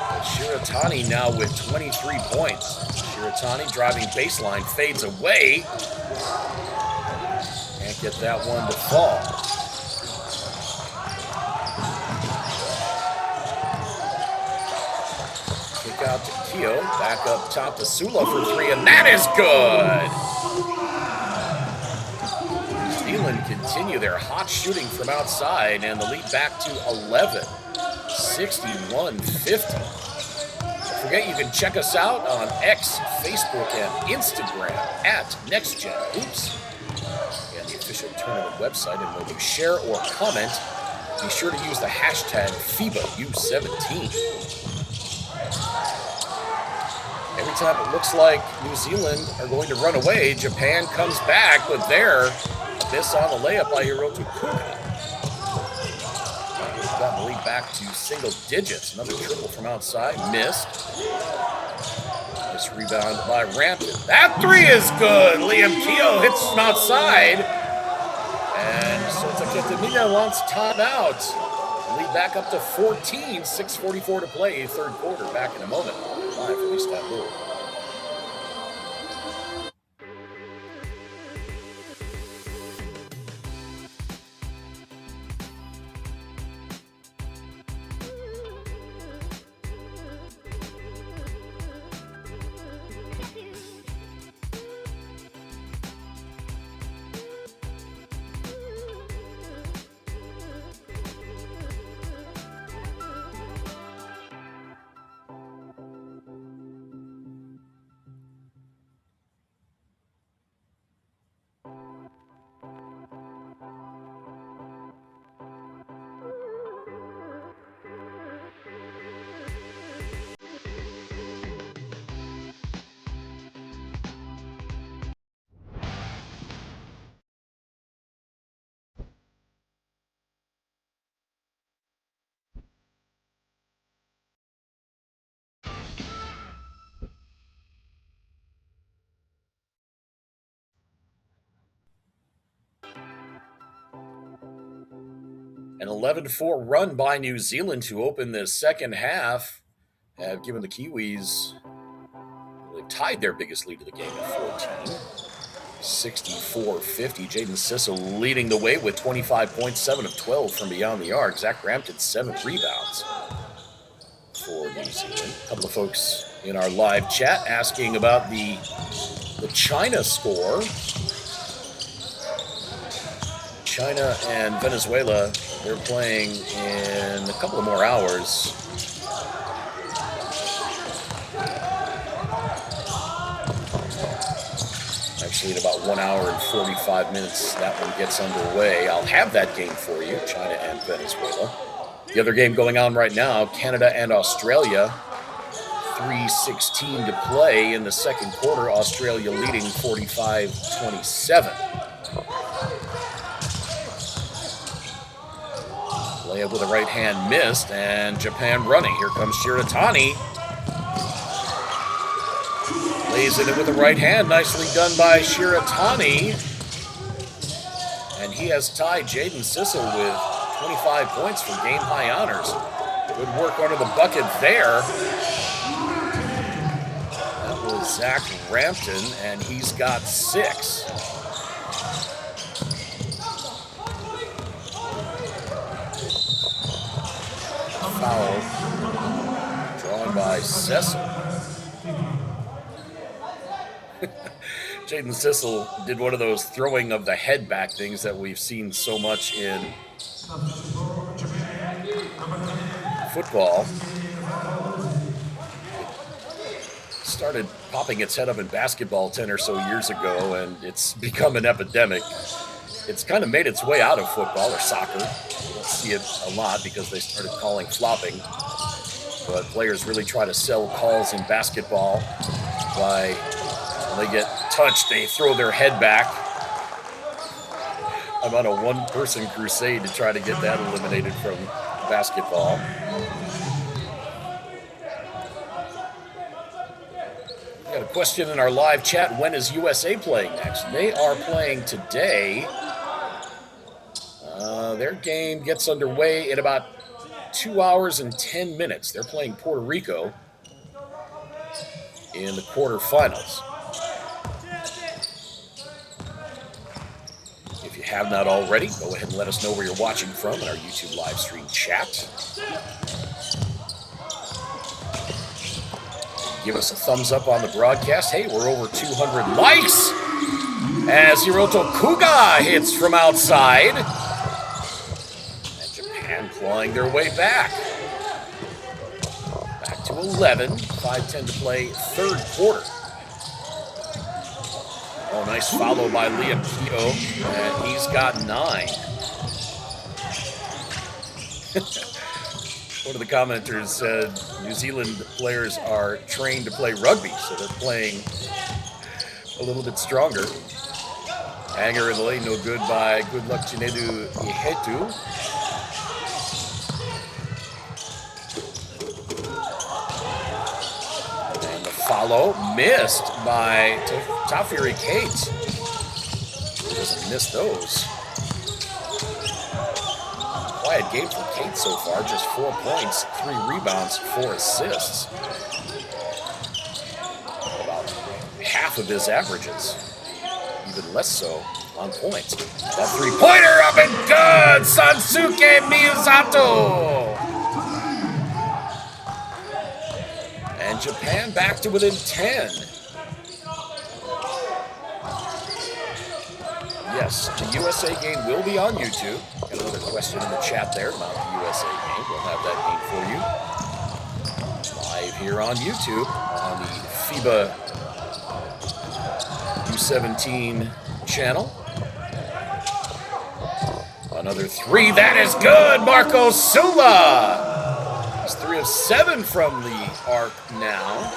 But Shiratani now with 23 points. Shiratani driving baseline, fades away. Can't get that one to fall. Out to Keogh, back up top to Sula for 3, and that is good! New Zealand continue their hot shooting from outside, and the lead back to 11, 61-50. Don't forget you can check us out on X, Facebook, and Instagram at NextGenHoops, and the official tournament website. And when you share or comment, be sure to use the hashtag FIBA U17. Every time it looks like New Zealand are going to run away, Japan comes back with their miss on the layup by Hiroto Kuka. We've gotten the lead back to single digits. Another triple from outside, missed. This rebound by Rampton. That 3 is good. Liam Keogh hits from outside. And Sota Ketamina wants timeout. Lead back up to 14, 6:44 to play, third quarter. Back in a moment. Live from Istanbul. An 11-4 run by New Zealand to open the second half have given the Kiwis, they've tied their biggest lead of the game at 14. 64-50. Jaden Sissel leading the way with 25 points, 7 of 12 from beyond the arc. Zach Brampton, 7 rebounds for New Zealand. A couple of folks in our live chat asking about the China score. China and Venezuela, they're playing in a couple of more hours. Actually, in about 1 hour and 45 minutes, that one gets underway. I'll have that game for you, China and Venezuela. The other game going on right now, Canada and Australia. 3:16 to play in the second quarter. Australia leading 45-27. Layup with a right hand missed, and Japan running. Here comes Shiratani. Lays it in with the right hand. Nicely done by Shiratani. And he has tied Jaden Sissel with 25 points for game-high honors. Good work under the bucket there. That was Zach Brampton, and he's got 6. Foul drawn by Sissel. Jaden Sissel did one of those throwing of the head back things that we've seen so much in football. Started popping its head up in basketball 10 or so years ago, and it's become an epidemic. It's kind of made its way out of football or soccer. You don't see it a lot because they started calling flopping. But players really try to sell calls in basketball by, when they get touched, they throw their head back. I'm on a one-person crusade to try to get that eliminated from basketball. We got a question in our live chat. When is USA playing next? They are playing today. Their game gets underway in about 2 hours and 10 minutes. They're playing Puerto Rico in the quarterfinals. If you have not already, go ahead and let us know where you're watching from in our YouTube live stream chat. Give us a thumbs up on the broadcast. Hey, we're over 200 likes as Hiroto Kuga hits from outside. And Japan clawing their way back. Back to 11. 5:10 to play, third quarter. Oh, nice follow by Liam Keto, and he's got 9. One of the commenters said New Zealand players are trained to play rugby, so they're playing a little bit stronger. Hanger in the lane, no good by Good Luck Chinedu Ihetu. And the follow missed by Tafiri Kate. He doesn't miss those. Quiet game for Kate so far, just 4 points, 3 rebounds, 4 assists. About half of his averages, even less so on points. That three-pointer up and good! Sansuke Miyazato! And Japan back to within 10. Yes, the USA game will be on YouTube. Got another question in the chat there about the USA game. We'll have that game for you. Live here on YouTube on the FIBA U17 channel. Another 3, that is good! Marco Sula! He's 3 of 7 from the arc now.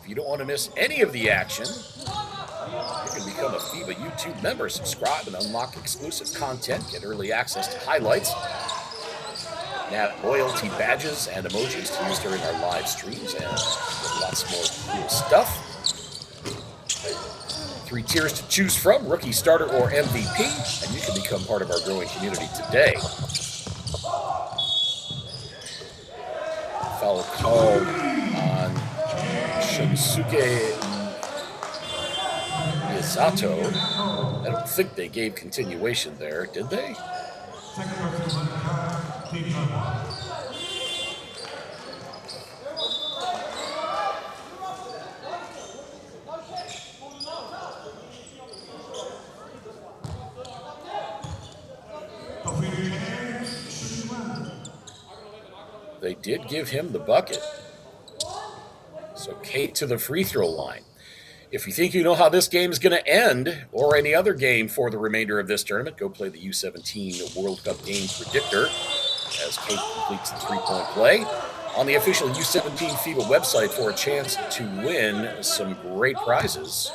If you don't want to miss any of the action, you can become a FIBA YouTube member, subscribe, and unlock exclusive content, get early access to highlights, and have loyalty badges and emojis to use during our live streams, and lots more cool stuff. 3 tiers to choose from, rookie, starter, or MVP, and you can become part of our growing community today. Foul called on Shunsuke Misato. I don't think they gave continuation there, did they? They did give him the bucket. So Kate to the free throw line. If you think you know how this game is going to end, or any other game for the remainder of this tournament, go play the U17 World Cup game predictor as Kate completes the three-point play on the official U17 FIBA website for a chance to win some great prizes.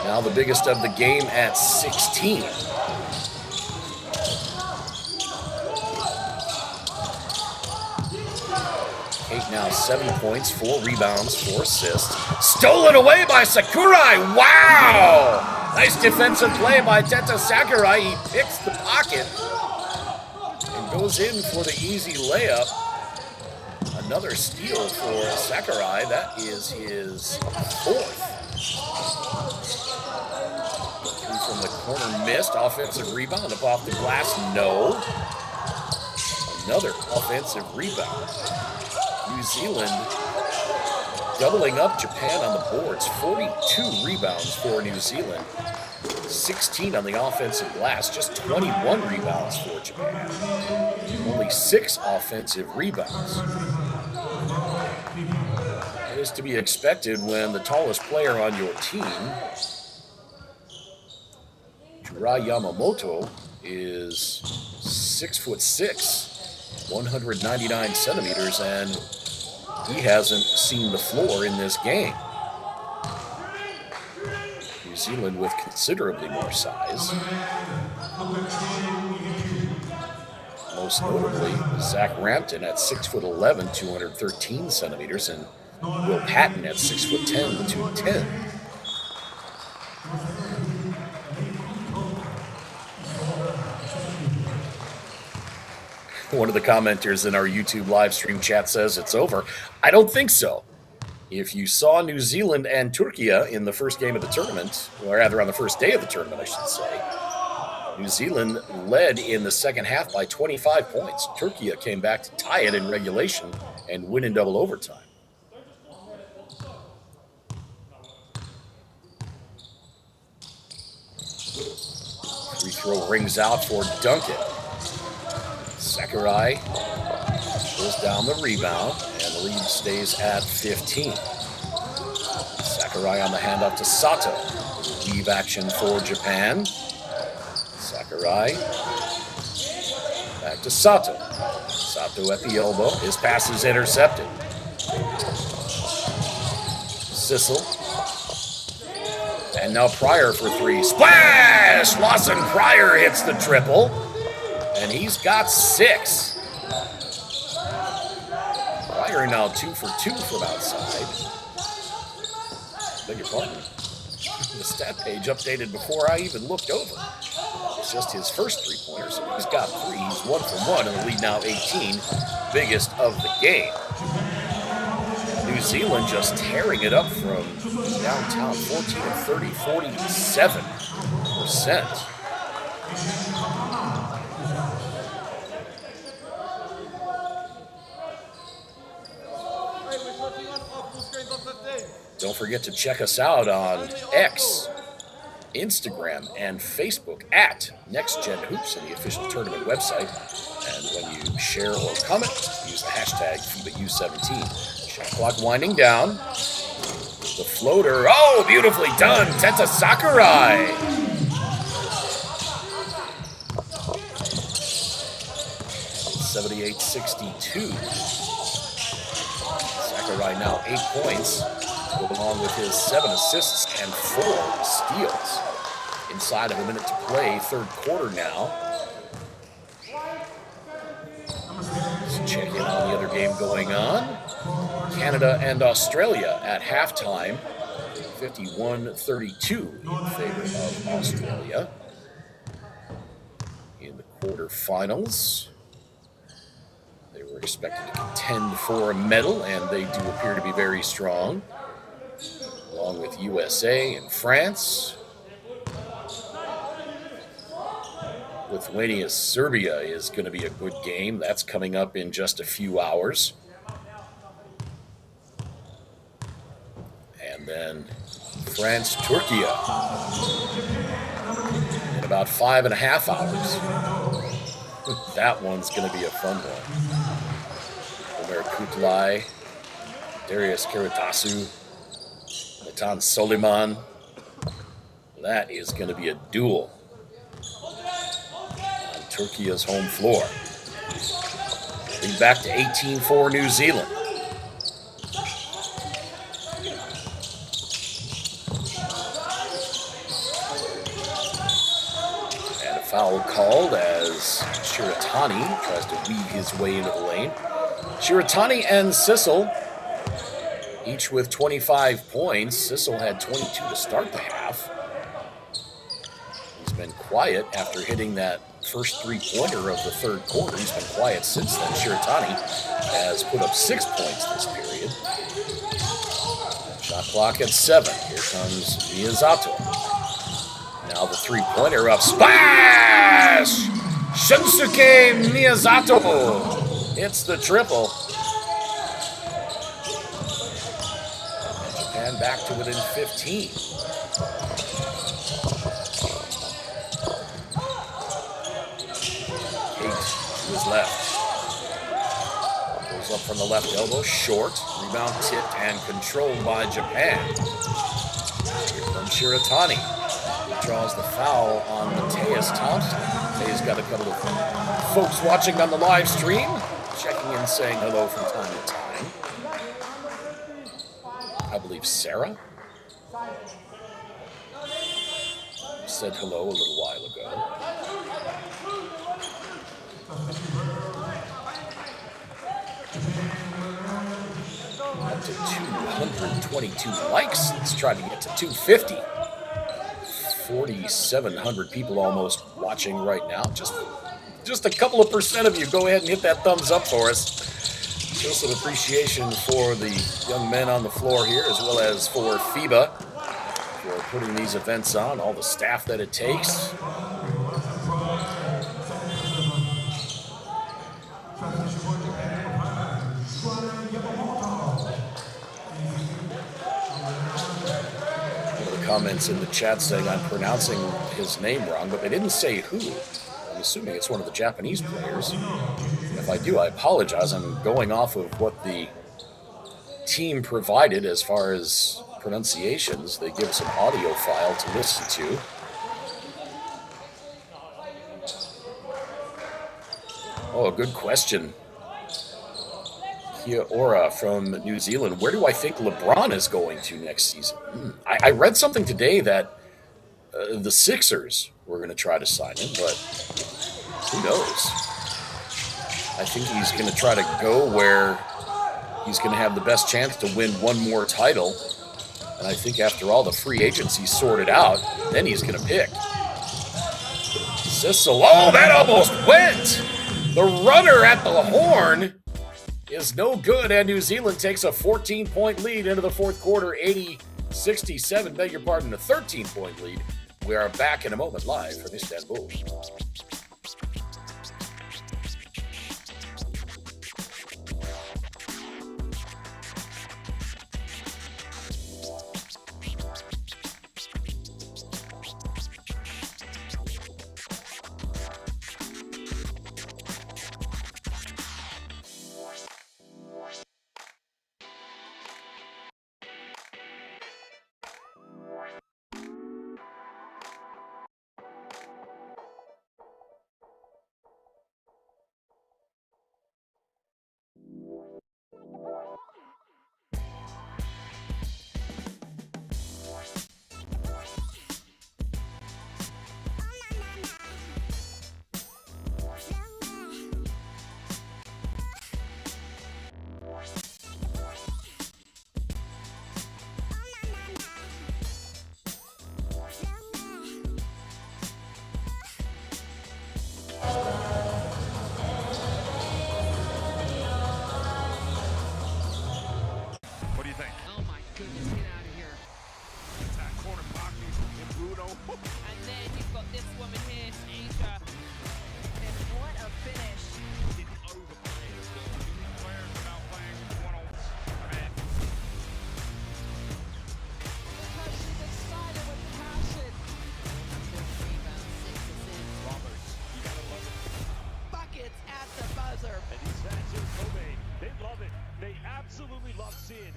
Now the biggest of the game at 16. Kate now 7 points, 4 rebounds, 4 assists. Stolen away by Sakurai. Wow! Nice defensive play by Teta Sakurai. He picks the pocket and goes in for the easy layup. Another steal for Sakurai. That is his 4th. From the corner missed. Offensive rebound. Up off the glass. No. Another offensive rebound. New Zealand doubling up Japan on the boards. 42 rebounds for New Zealand. 16 on the offensive glass. Just 21 rebounds for Japan. Only 6 offensive rebounds. It is to be expected when the tallest player on your team, Jirai Yamamoto, is 6'6", 199 centimeters, and he hasn't seen the floor in this game. New Zealand with considerably more size. Most notably, Zach Rampton at 6'11", 213 centimeters, and Will Patton at 6'10", 210. One of the commenters in our YouTube live stream chat says it's over. I don't think so. If you saw New Zealand and Turkey in the first game of the tournament, or rather on the first day of the tournament, I should say, New Zealand led in the second half by 25 points. Turkey came back to tie it in regulation and win in double overtime. Free throw rings out for Duncan. Sakurai pulls down the rebound, and the lead stays at 15. Sakurai on the handoff to Sato. Leave action for Japan. Sakurai back to Sato. Sato at the elbow. His pass is intercepted. Sissel. And now Pryor for 3. Splash! Lawson Pryor hits the triple. And he's got 6. Pryor now 2 for 2 from outside. Beg your pardon. The stat page updated before I even looked over. It's just his first 3-pointer, so he's got 3. He's 1 for 1, and the lead now 18, biggest of the game. New Zealand just tearing it up from downtown, 14 of 30, 47%. Don't forget to check us out on X, Instagram, and Facebook at NextGenHoops and the official tournament website. And when you share or comment, use the hashtag FIBA U17. Shot clock winding down. The floater. Oh, beautifully done. Tenta Sakurai. It's 78-62. Sakurai now 8 points, along with his 7 assists and 4 steals. Inside of a minute to play, third quarter now. Check in on the other game going on. Canada and Australia at halftime. 51-32 in favor of Australia. In the quarterfinals, they were expected to contend for a medal, and they do appear to be very strong, along with USA and France. Lithuania, Serbia is going to be a good game. That's coming up in just a few hours. And then France, Turkey in about 5.5 hours. That one's going to be a fun one. Ömer Kutlay, Darius Karatasu, Natan Soliman. That is going to be a duel on Turkey's home floor. Lead back to 18-4 New Zealand. And a foul called as Shiratani tries to weave his way into the lane. Shiratani and Sissel, each with 25 points. Sissel had 22 to start the half. He's been quiet after hitting that first three-pointer of the third quarter. He's been quiet since then. Shiratani has put up 6 points this period. Shot clock at 7. Here comes Miyazato. Now the three-pointer up. Splash! Shunsuke Miyazato hits the triple. Japan back to within 15. His left. Goes up from the left elbow, short. Rebound tipped and controlled by Japan. Here comes Shiratani. He draws the foul on Mateus Thompson. Mateus got a couple of folks watching on the live stream, checking in, saying hello from time to time. I believe Sarah said hello a little while ago. Up to 222 likes. Let's try to get to 250. 4,700 people almost watching right now. Just a couple of percent of you. Go ahead and hit that thumbs up for us. Show some appreciation for the young men on the floor here, as well as for FIBA for putting these events on, all the staff that it takes. Comments in the chat saying I'm pronouncing his name wrong, but they didn't say who. I'm assuming it's one of the Japanese players. If I do, I apologize. I'm going off of what the team provided as far as pronunciations. They give us an audio file to listen to. Oh, good question. Kia Ora from New Zealand. Where do I think LeBron is going to next season? I read something today that the Sixers were going to try to sign him, but who knows? I think he's going to try to go where he's going to have the best chance to win one more title. And I think after all the free agency sorted out, then he's going to pick. Sissel. Oh, that almost went! The runner at the horn is no good, and New Zealand takes a 14-point lead into the fourth quarter, 80-67, beg your pardon, a 13-point lead. We are back in a moment live from Istanbul. absolutely love seeing.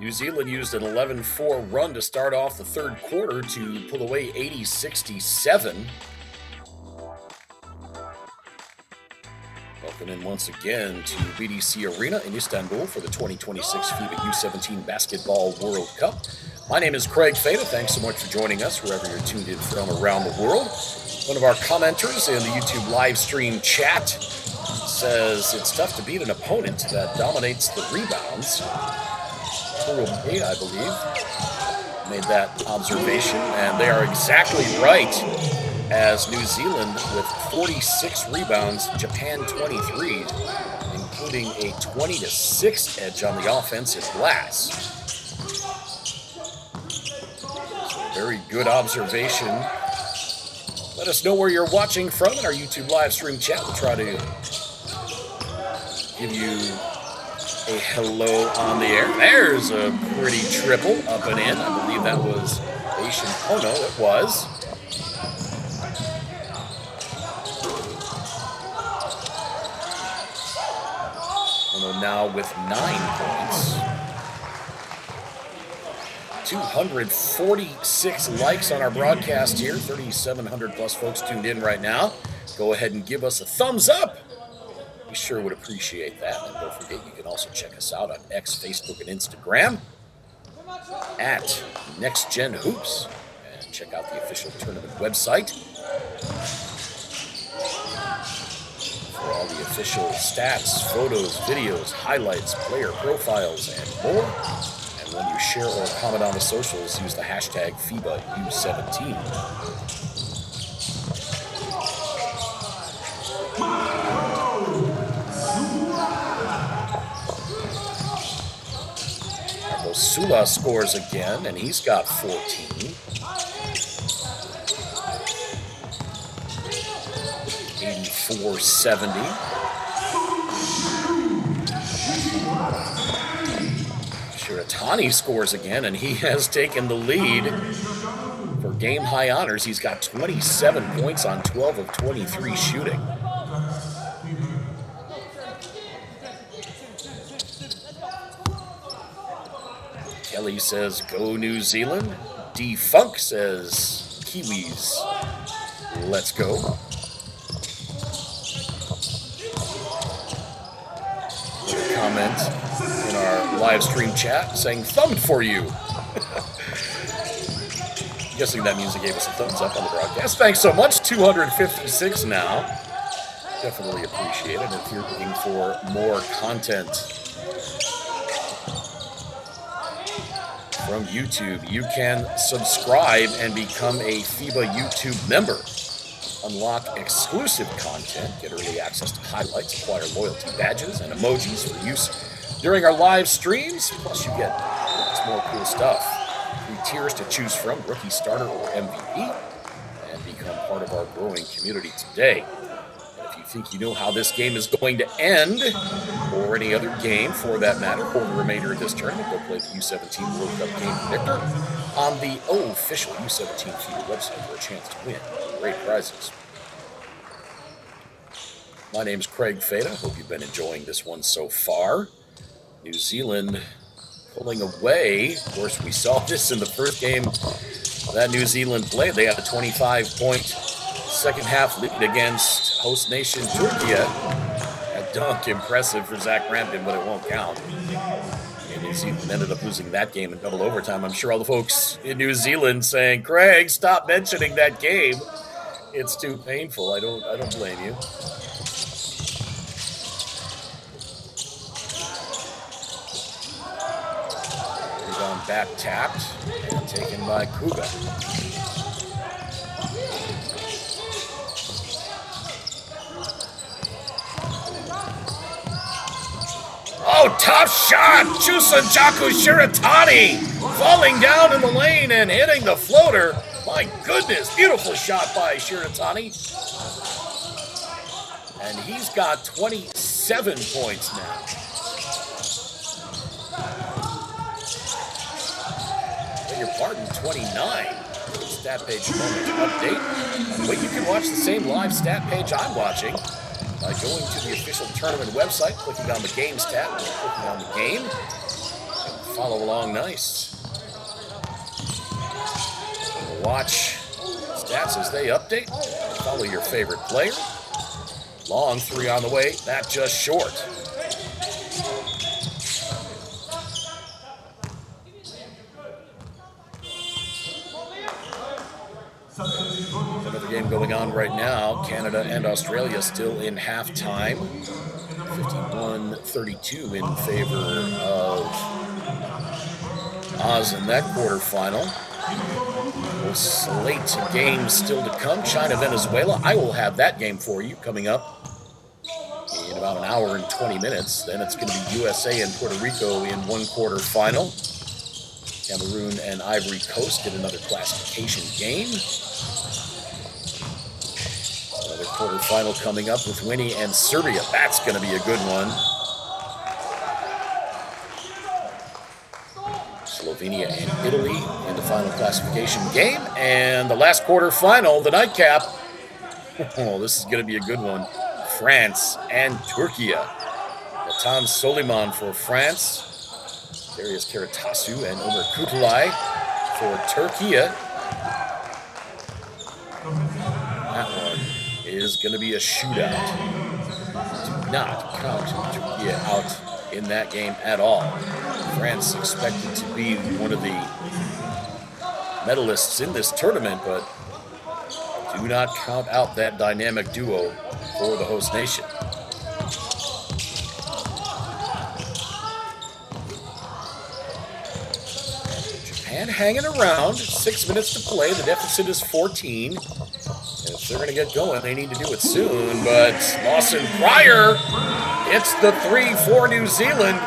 New Zealand used an 11-4 run to start off the third quarter to pull away 80-67. Welcome in once again to BDC Arena in Istanbul for the 2026 FIBA U17 Basketball World Cup. My name is Craig Feta. Thanks so much for joining us wherever you're tuned in from around the world. One of our commenters in the YouTube live stream chat says it's tough to beat an opponent that dominates the rebounds. Uruguay, I believe, made that observation, and they are exactly right, as New Zealand with 46 rebounds, Japan 23, including a 20-6 edge on the offensive glass. So very good observation. Let us know where you're watching from in our YouTube live stream chat. We'll try to give you a hello on the air. There's a pretty triple up and in. I believe that was Asian. Oh no, it was. Ono now with 9 points. 246 likes on our broadcast here. 3,700 plus folks tuned in right now. Go ahead and give us a thumbs up. We sure would appreciate that. And don't forget, you can also check us out on X, Facebook, and Instagram at NextGen Hoops. And check out the official tournament website for all the official stats, photos, videos, highlights, player profiles, and more. And when you share or comment on the socials, use the hashtag FIBA U17. Sula scores again, and he's got 14. 84-70. Shiratani scores again, and he has taken the lead for game-high honors. He's got 27 points on 12 of 23 shooting. Kelly says, go New Zealand. D Funk says, Kiwis, let's go. A comment in our live stream chat saying, thumbed for you. Guessing that means they gave us a thumbs up on the broadcast. Thanks so much. 256 now. Definitely appreciate it. If you're looking for more content from YouTube, you can subscribe and become a FIBA YouTube member. Unlock exclusive content, get early access to highlights, acquire loyalty badges and emojis for use during our live streams. Plus, you get lots more cool stuff. 3 tiers to choose from, rookie, starter, or MVP, and become part of our growing community today. If you think you know how this game is going to end, or any other game for that matter, for the remainder of this tournament, go play the U17 World Cup Game Predictor on the official U17 FIBA website for a chance to win great prizes. My name's Craig Feta. Hope you've been enjoying this one so far. New Zealand pulling away. Of course, we saw this in the first game that New Zealand played. They had a 25-point second half lead against host nation Turkey. A dunk, impressive for Zach Rampton, but it won't count. And New Zealand ended up losing that game in double overtime. I'm sure all the folks in New Zealand saying, Craig, stop mentioning that game. It's too painful. I don't blame you. Rebound back tapped and taken by Kuga. Oh, tough shot! Chusanjaku Shiratani falling down in the lane and hitting the floater. My goodness, beautiful shot by Shiratani. And he's got 27 points now. Beg your pardon, 29. Stat page moment to update. But you can watch the same live stat page I'm watching by going to the official tournament website, clicking on the Games tab, and clicking on the game, and follow along nice. Watch stats as they update. Follow your favorite player. Long three on the way, that just short. Another game going on right now. Canada and Australia still in halftime. 51-32 in favor of Oz in that quarterfinal. A slate of games still to come. China, Venezuela. I will have that game for you coming up in about an hour and 20 minutes. Then it's going to be USA and Puerto Rico in one quarterfinal. Cameroon and Ivory Coast in another classification game. Another quarterfinal coming up with Winnie and Serbia. That's going to be a good one. Slovenia and Italy in the final classification game. And the last quarterfinal, the nightcap. Oh, this is going to be a good one. France and Turkey. Natan Soliman for France. Darius Karatasu and Ömer Kutulay for Turkey. That one is going to be a shootout. Do not count Turkey out in that game at all. France expected to be one of the medalists in this tournament, but do not count out that dynamic duo for the host nation. Japan hanging around, 6 minutes to play. The deficit is 14. And if they're going to get going, they need to do it soon. But Lawson Pryor hits the three for New Zealand.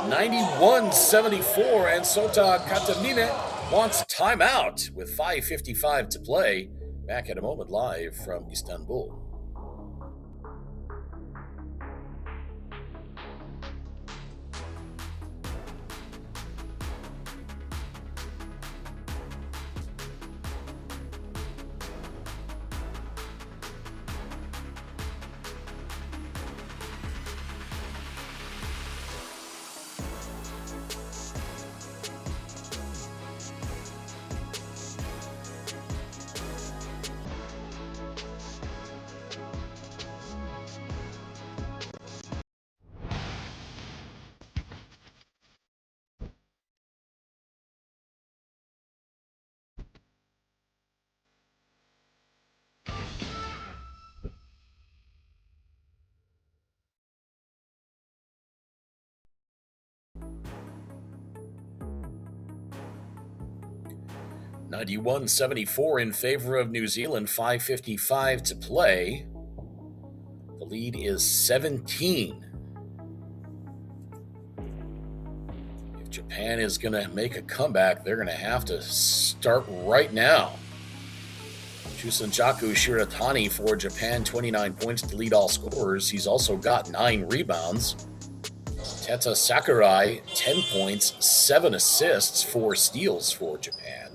91-74, and Sota Katamine wants timeout with 5:55 to play. Back in a moment live from Istanbul. (91-74) in favor of New Zealand, 5:55 to play. The lead is 17. If Japan is going to make a comeback, they're going to have to start right now. Chusanjaku Shiratani for Japan, 29 points to lead all scorers. He's also got 9 rebounds. Teta Sakurai, 10 points, 7 assists, 4 steals for Japan.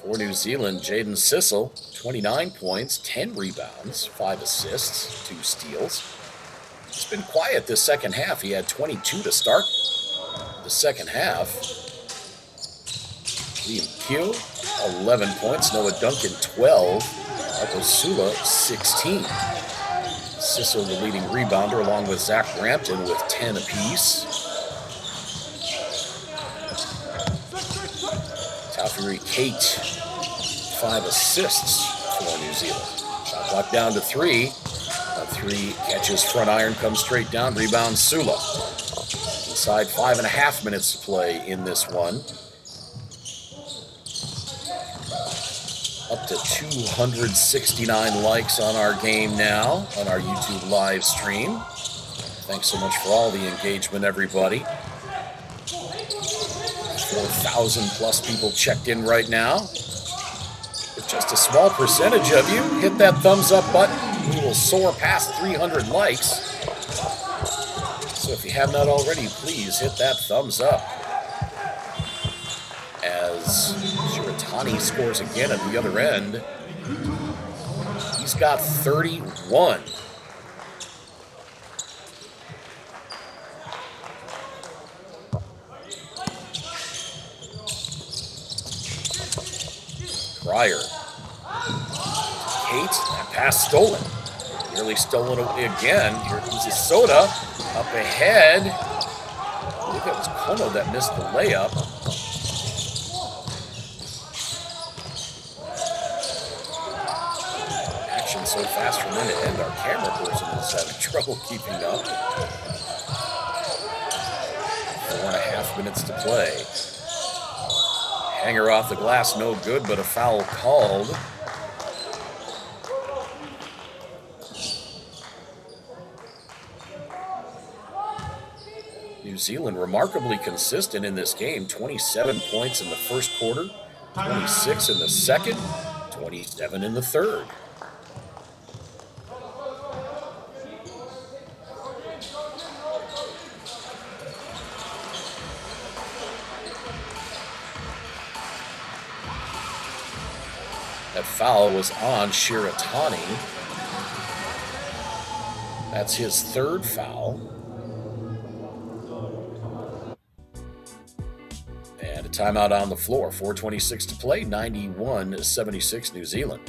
For New Zealand, Jaden Sissel, 29 points, 10 rebounds, 5 assists, 2 steals. It's been quiet this second half. He had 22 to start the second half. Liam Kyo, 11 points. Noah Duncan, 12. Marco Sula, 16. Sissel, the leading rebounder, along with Zach Rampton with 10 apiece. Tafiri Kate, 5 assists for New Zealand. Shot clock down to 3. 3 catches, front iron, comes straight down, rebound Sula. Inside 5.5 minutes to play in this one. Up to 269 likes on our game now, on our YouTube live stream. Thanks so much for all the engagement, everybody. 4,000 plus people checked in right now. If just a small percentage of you hit that thumbs up button, we will soar past 300 likes. So if you have not already, please hit that thumbs up. as Shiratani scores again at the other end. He's got 31. Pryor. Kate, that pass stolen. Nearly stolen away again. Here comes his Soda. Up ahead. I believe that was Kono that missed the layup. Action so fast from end to end, our camera person is having trouble keeping up. 4.5 minutes to play. Hanger off the glass, no good, but a foul called. New Zealand remarkably consistent in this game. 27 points in the first quarter, 26 in the second, 27 in the third. That foul was on Shiratani. That's his third foul. And a timeout on the floor. 4:26 to play, 91-76 New Zealand.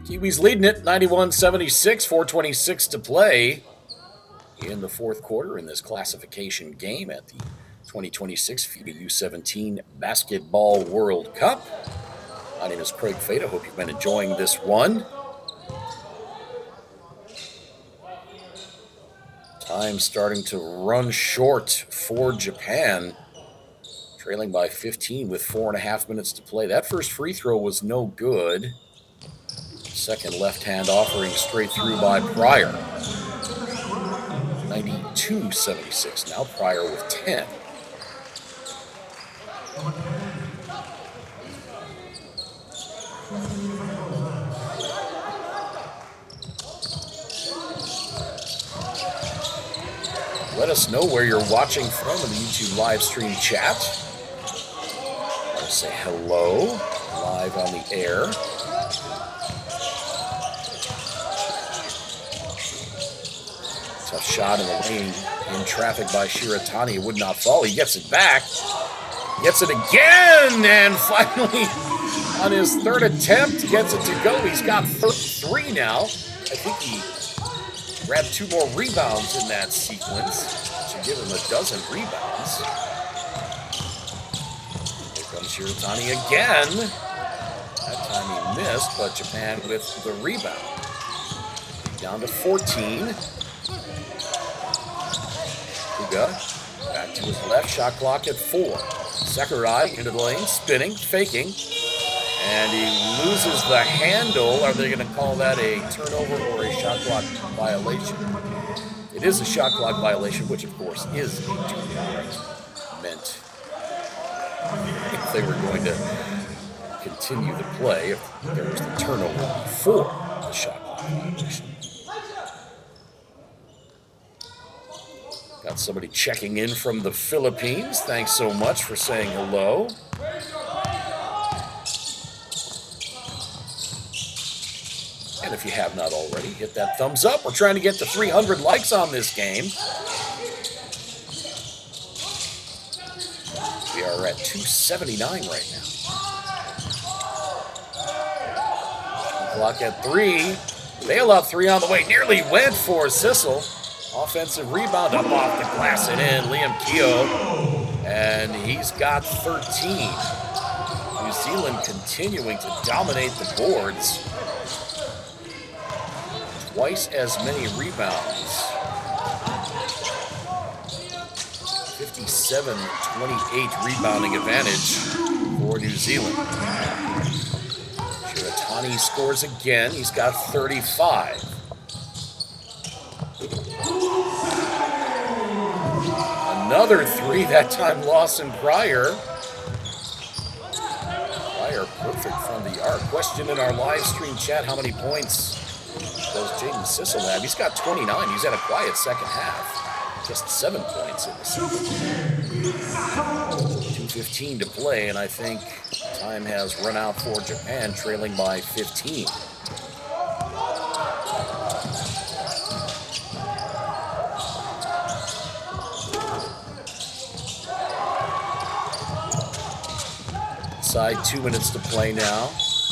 Kiwis leading it, 91-76, 4:26 to play in the fourth quarter in this classification game at the 2026 FIBA U17 Basketball World Cup. My name is Craig Fada. Hope you've been enjoying this one. Time starting to run short for Japan, trailing by 15 with 4.5 minutes to play. That first free throw was no good. Second left-hand offering straight through by Pryor. 92-76 now, Pryor with 10. Let us know where you're watching from in the YouTube live stream chat. I want to say hello, live on the air. Tough shot in the lane, in traffic by Shiratani. It would not fall. He gets it back. Gets it again, and finally, on his third attempt, gets it to go. He's got 33 now. I think he grabbed 2 more rebounds in that sequence to give him a dozen rebounds. Here comes Shiratani again. That time he missed, but Japan with the rebound. Down to 14. Kuga back to his left, shot clock at 4. Sakurai into the lane, spinning, faking, and he loses the handle. Are they going to call that a turnover or a shot clock violation? It is a shot clock violation, which of course is a turnover. Meant if they were going to continue the play, if there was the turnover before the shot clock violation. Got somebody checking in from the Philippines. Thanks so much for saying hello. And if you have not already, hit that thumbs up. We're trying to get to 300 likes on this game. We are at 279 right now. Clock at 3. Bailout 3 on the way. Nearly went for Sissel. Offensive rebound up off the glass and in. Liam Keogh, and he's got 13. New Zealand continuing to dominate the boards. Twice as many rebounds. 57-28 rebounding advantage for New Zealand. Shiratani scores again. He's got 35. Another three, that time Lawson Pryor. Pryor perfect from the arc. Question in our live stream chat, how many points does Jaden Sissel have? He's got 29. He's had a quiet second half. Just 7 points in the second. 2:15 to play, and I think time has run out for Japan, trailing by 15. Inside 2 minutes to play now.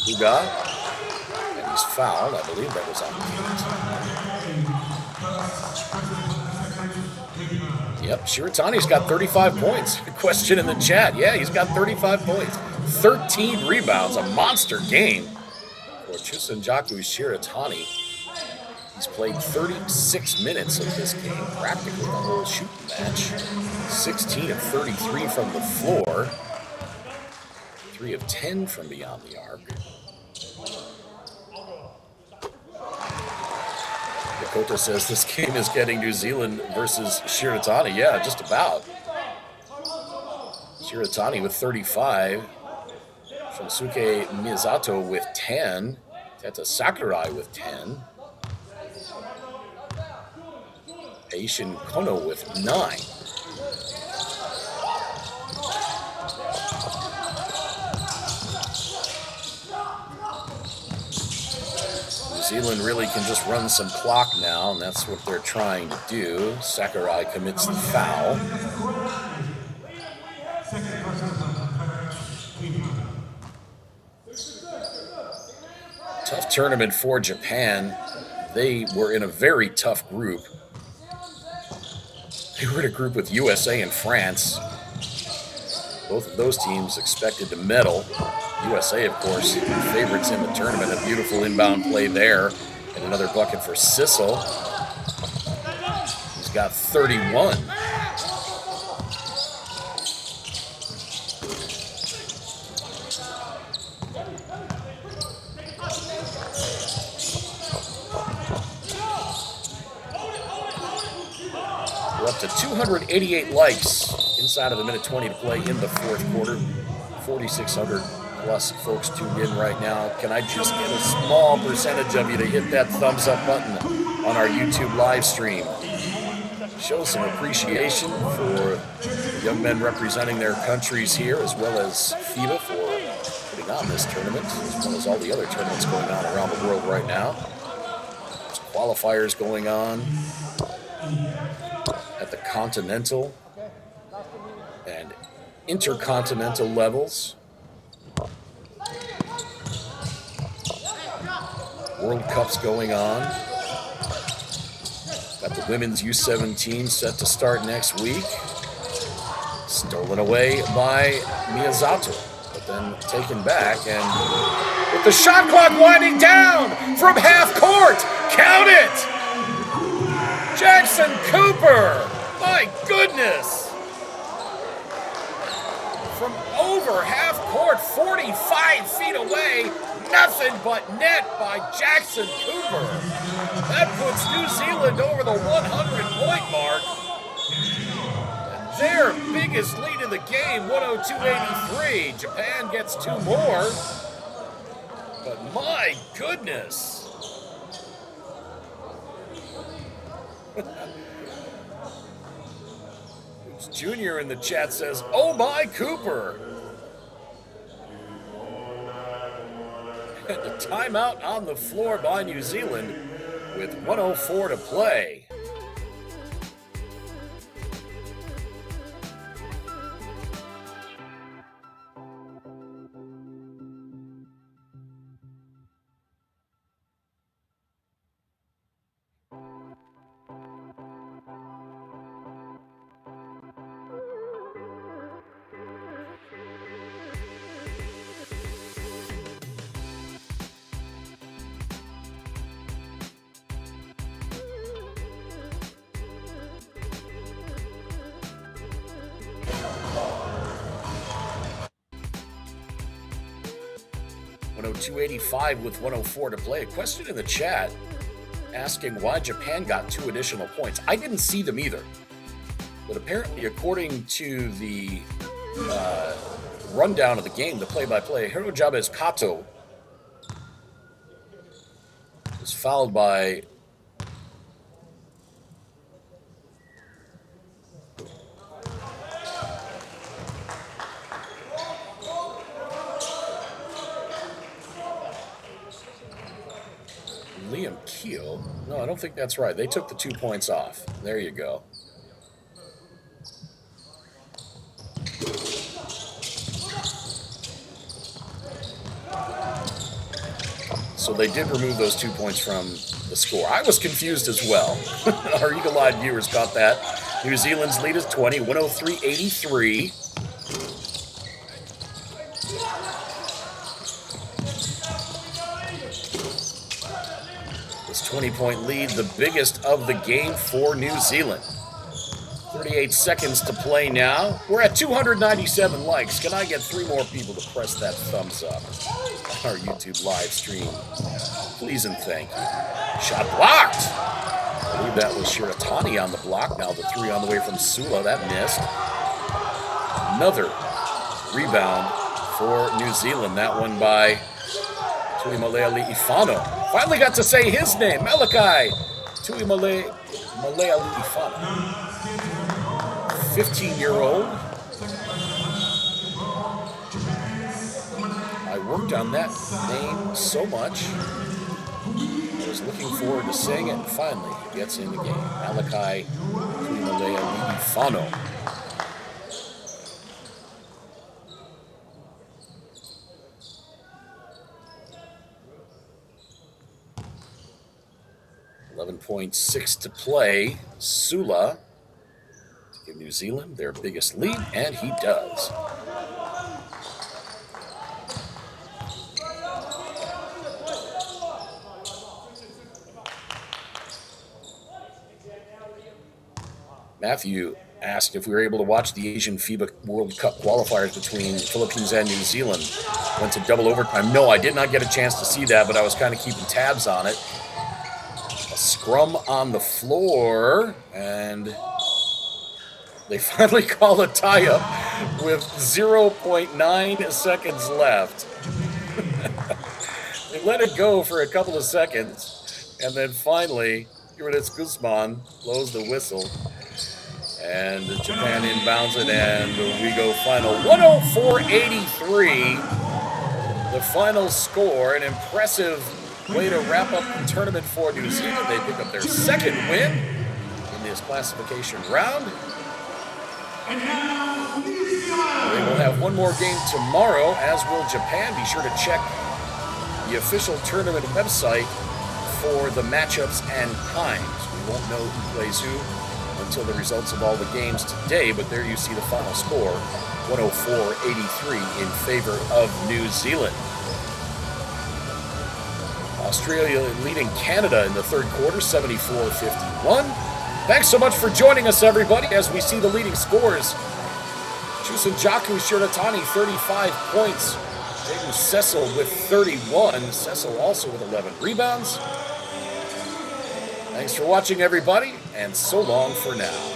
Uga. And he's fouled. I believe that was on the Yep, Shiratani's got 35 points. Question in the chat. Yeah, he's got 35 points. 13 rebounds. A monster game for Chusenjaku Shiratani. He's played 36 minutes of this game, practically the whole shooting match. 16 of 33 from the floor. 3 of 10 from beyond the arc. Dakota says this game is getting New Zealand versus Shiratani. Yeah, just about. Shiratani with 35. Shunsuke Miyazato with 10. Teta Sakurai with 10. Aishin Kono with 9. New Zealand really can just run some clock now, and that's what they're trying to do. Sakurai commits the foul. Tough tournament for Japan. They were in a very tough group. They were in a group with USA and France. Both of those teams expected to medal. USA, of course, favorites in the tournament. A beautiful inbound play there. And another bucket for Sissel. He's got 31. We're up to 288 likes inside of a minute 20 to play in the fourth quarter. 4,600 plus folks tuned in right now. Can I just get a small percentage of you to hit that thumbs up button on our YouTube live stream? Show some appreciation for young men representing their countries here, as well as FIBA for putting on this tournament, as well as all the other tournaments going on around the world right now. There's qualifiers going on at the continental and intercontinental levels. World Cup's going on. Got the women's U17 set to start next week. Stolen away by Miyazato, but then taken back, and with the shot clock winding down from half court, count it! Jackson Cooper, my goodness! From over half court, 45 feet away, nothing but net by Jackson Cooper. That puts New Zealand over the 100-point mark. And their biggest lead in the game, 102-83. Japan gets 2 more. But my goodness. Junior in the chat says, "Oh my, Cooper." And a timeout on the floor by New Zealand with 1:04 to play. 102.85 with 104 to play. A question in the chat asking why Japan got 2 additional points. I didn't see them either. But apparently, according to the rundown of the game, the play-by-play, Hirojabes Kato was fouled by Liam Keel. No, I don't think that's right. They took the 2 points off. There you go. So they did remove those 2 points from the score. I was confused as well. Our eagle-eyed viewers got that. New Zealand's lead is 20, 103-83. This 20-point lead, the biggest of the game for New Zealand. 38 seconds to play now. We're at 297 likes. Can I get 3 more people to press that thumbs up on our YouTube live stream? Please and thank you. Shot blocked. I believe that was Shiratani on the block. Now the 3 on the way from Sula. That missed. Another rebound for New Zealand. That one by Tuimaleali Ifano. Finally got to say his name. Malachi Tuimaleali Ifano. 15-year-old. I worked on that name so much. I was looking forward to saying it, and finally he gets in the game. Malachi Tuimaleali Ifano. .6 to play. Sula to give New Zealand their biggest lead, and he does. Matthew asked if we were able to watch the Asian FIBA World Cup qualifiers between Philippines and New Zealand. Went to double overtime. No, I did not get a chance to see that, but I was kind of keeping tabs on it. A scrum on the floor, and they finally call a tie-up with 0.9 seconds left. They let it go for a couple of seconds, and then finally, Yuridis Guzman blows the whistle, and Japan inbounds it, and we go final 104-83. The final score, an impressive way to wrap up the tournament for New Zealand. They pick up their 2nd win in this classification round. They will have one more game tomorrow, as will Japan. Be sure to check the official tournament website for the matchups and times. We won't know who plays who until the results of all the games today, but there you see the final score, 104-83 in favor of New Zealand. Australia leading Canada in the 3rd quarter, 74-51. Thanks so much for joining us, everybody, as we see the leading scores. Chusenjaku Shiratani, 35 points. Jaden Cecil with 31. Cecil also with 11 rebounds. Thanks for watching, everybody, and so long for now.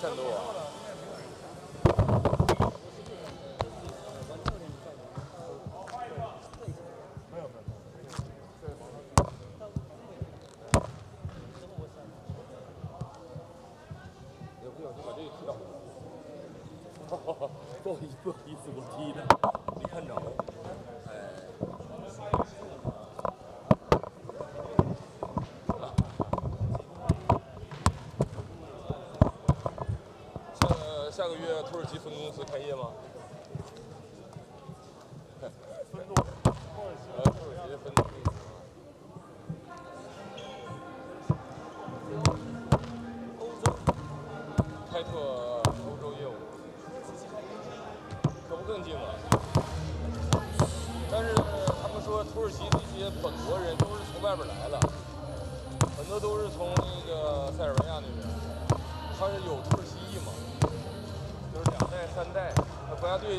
深度啊。不好意思，我踢的，没看着。下个月土耳其分公司开业吗？分舵，土耳其分公司。开拓欧洲业务，可不更近吗？但是他们说土耳其这些本国人都是从外边来的，很多都是从那个塞尔维亚那边，他是有土耳其裔嘛，就是2代3代，国家队有。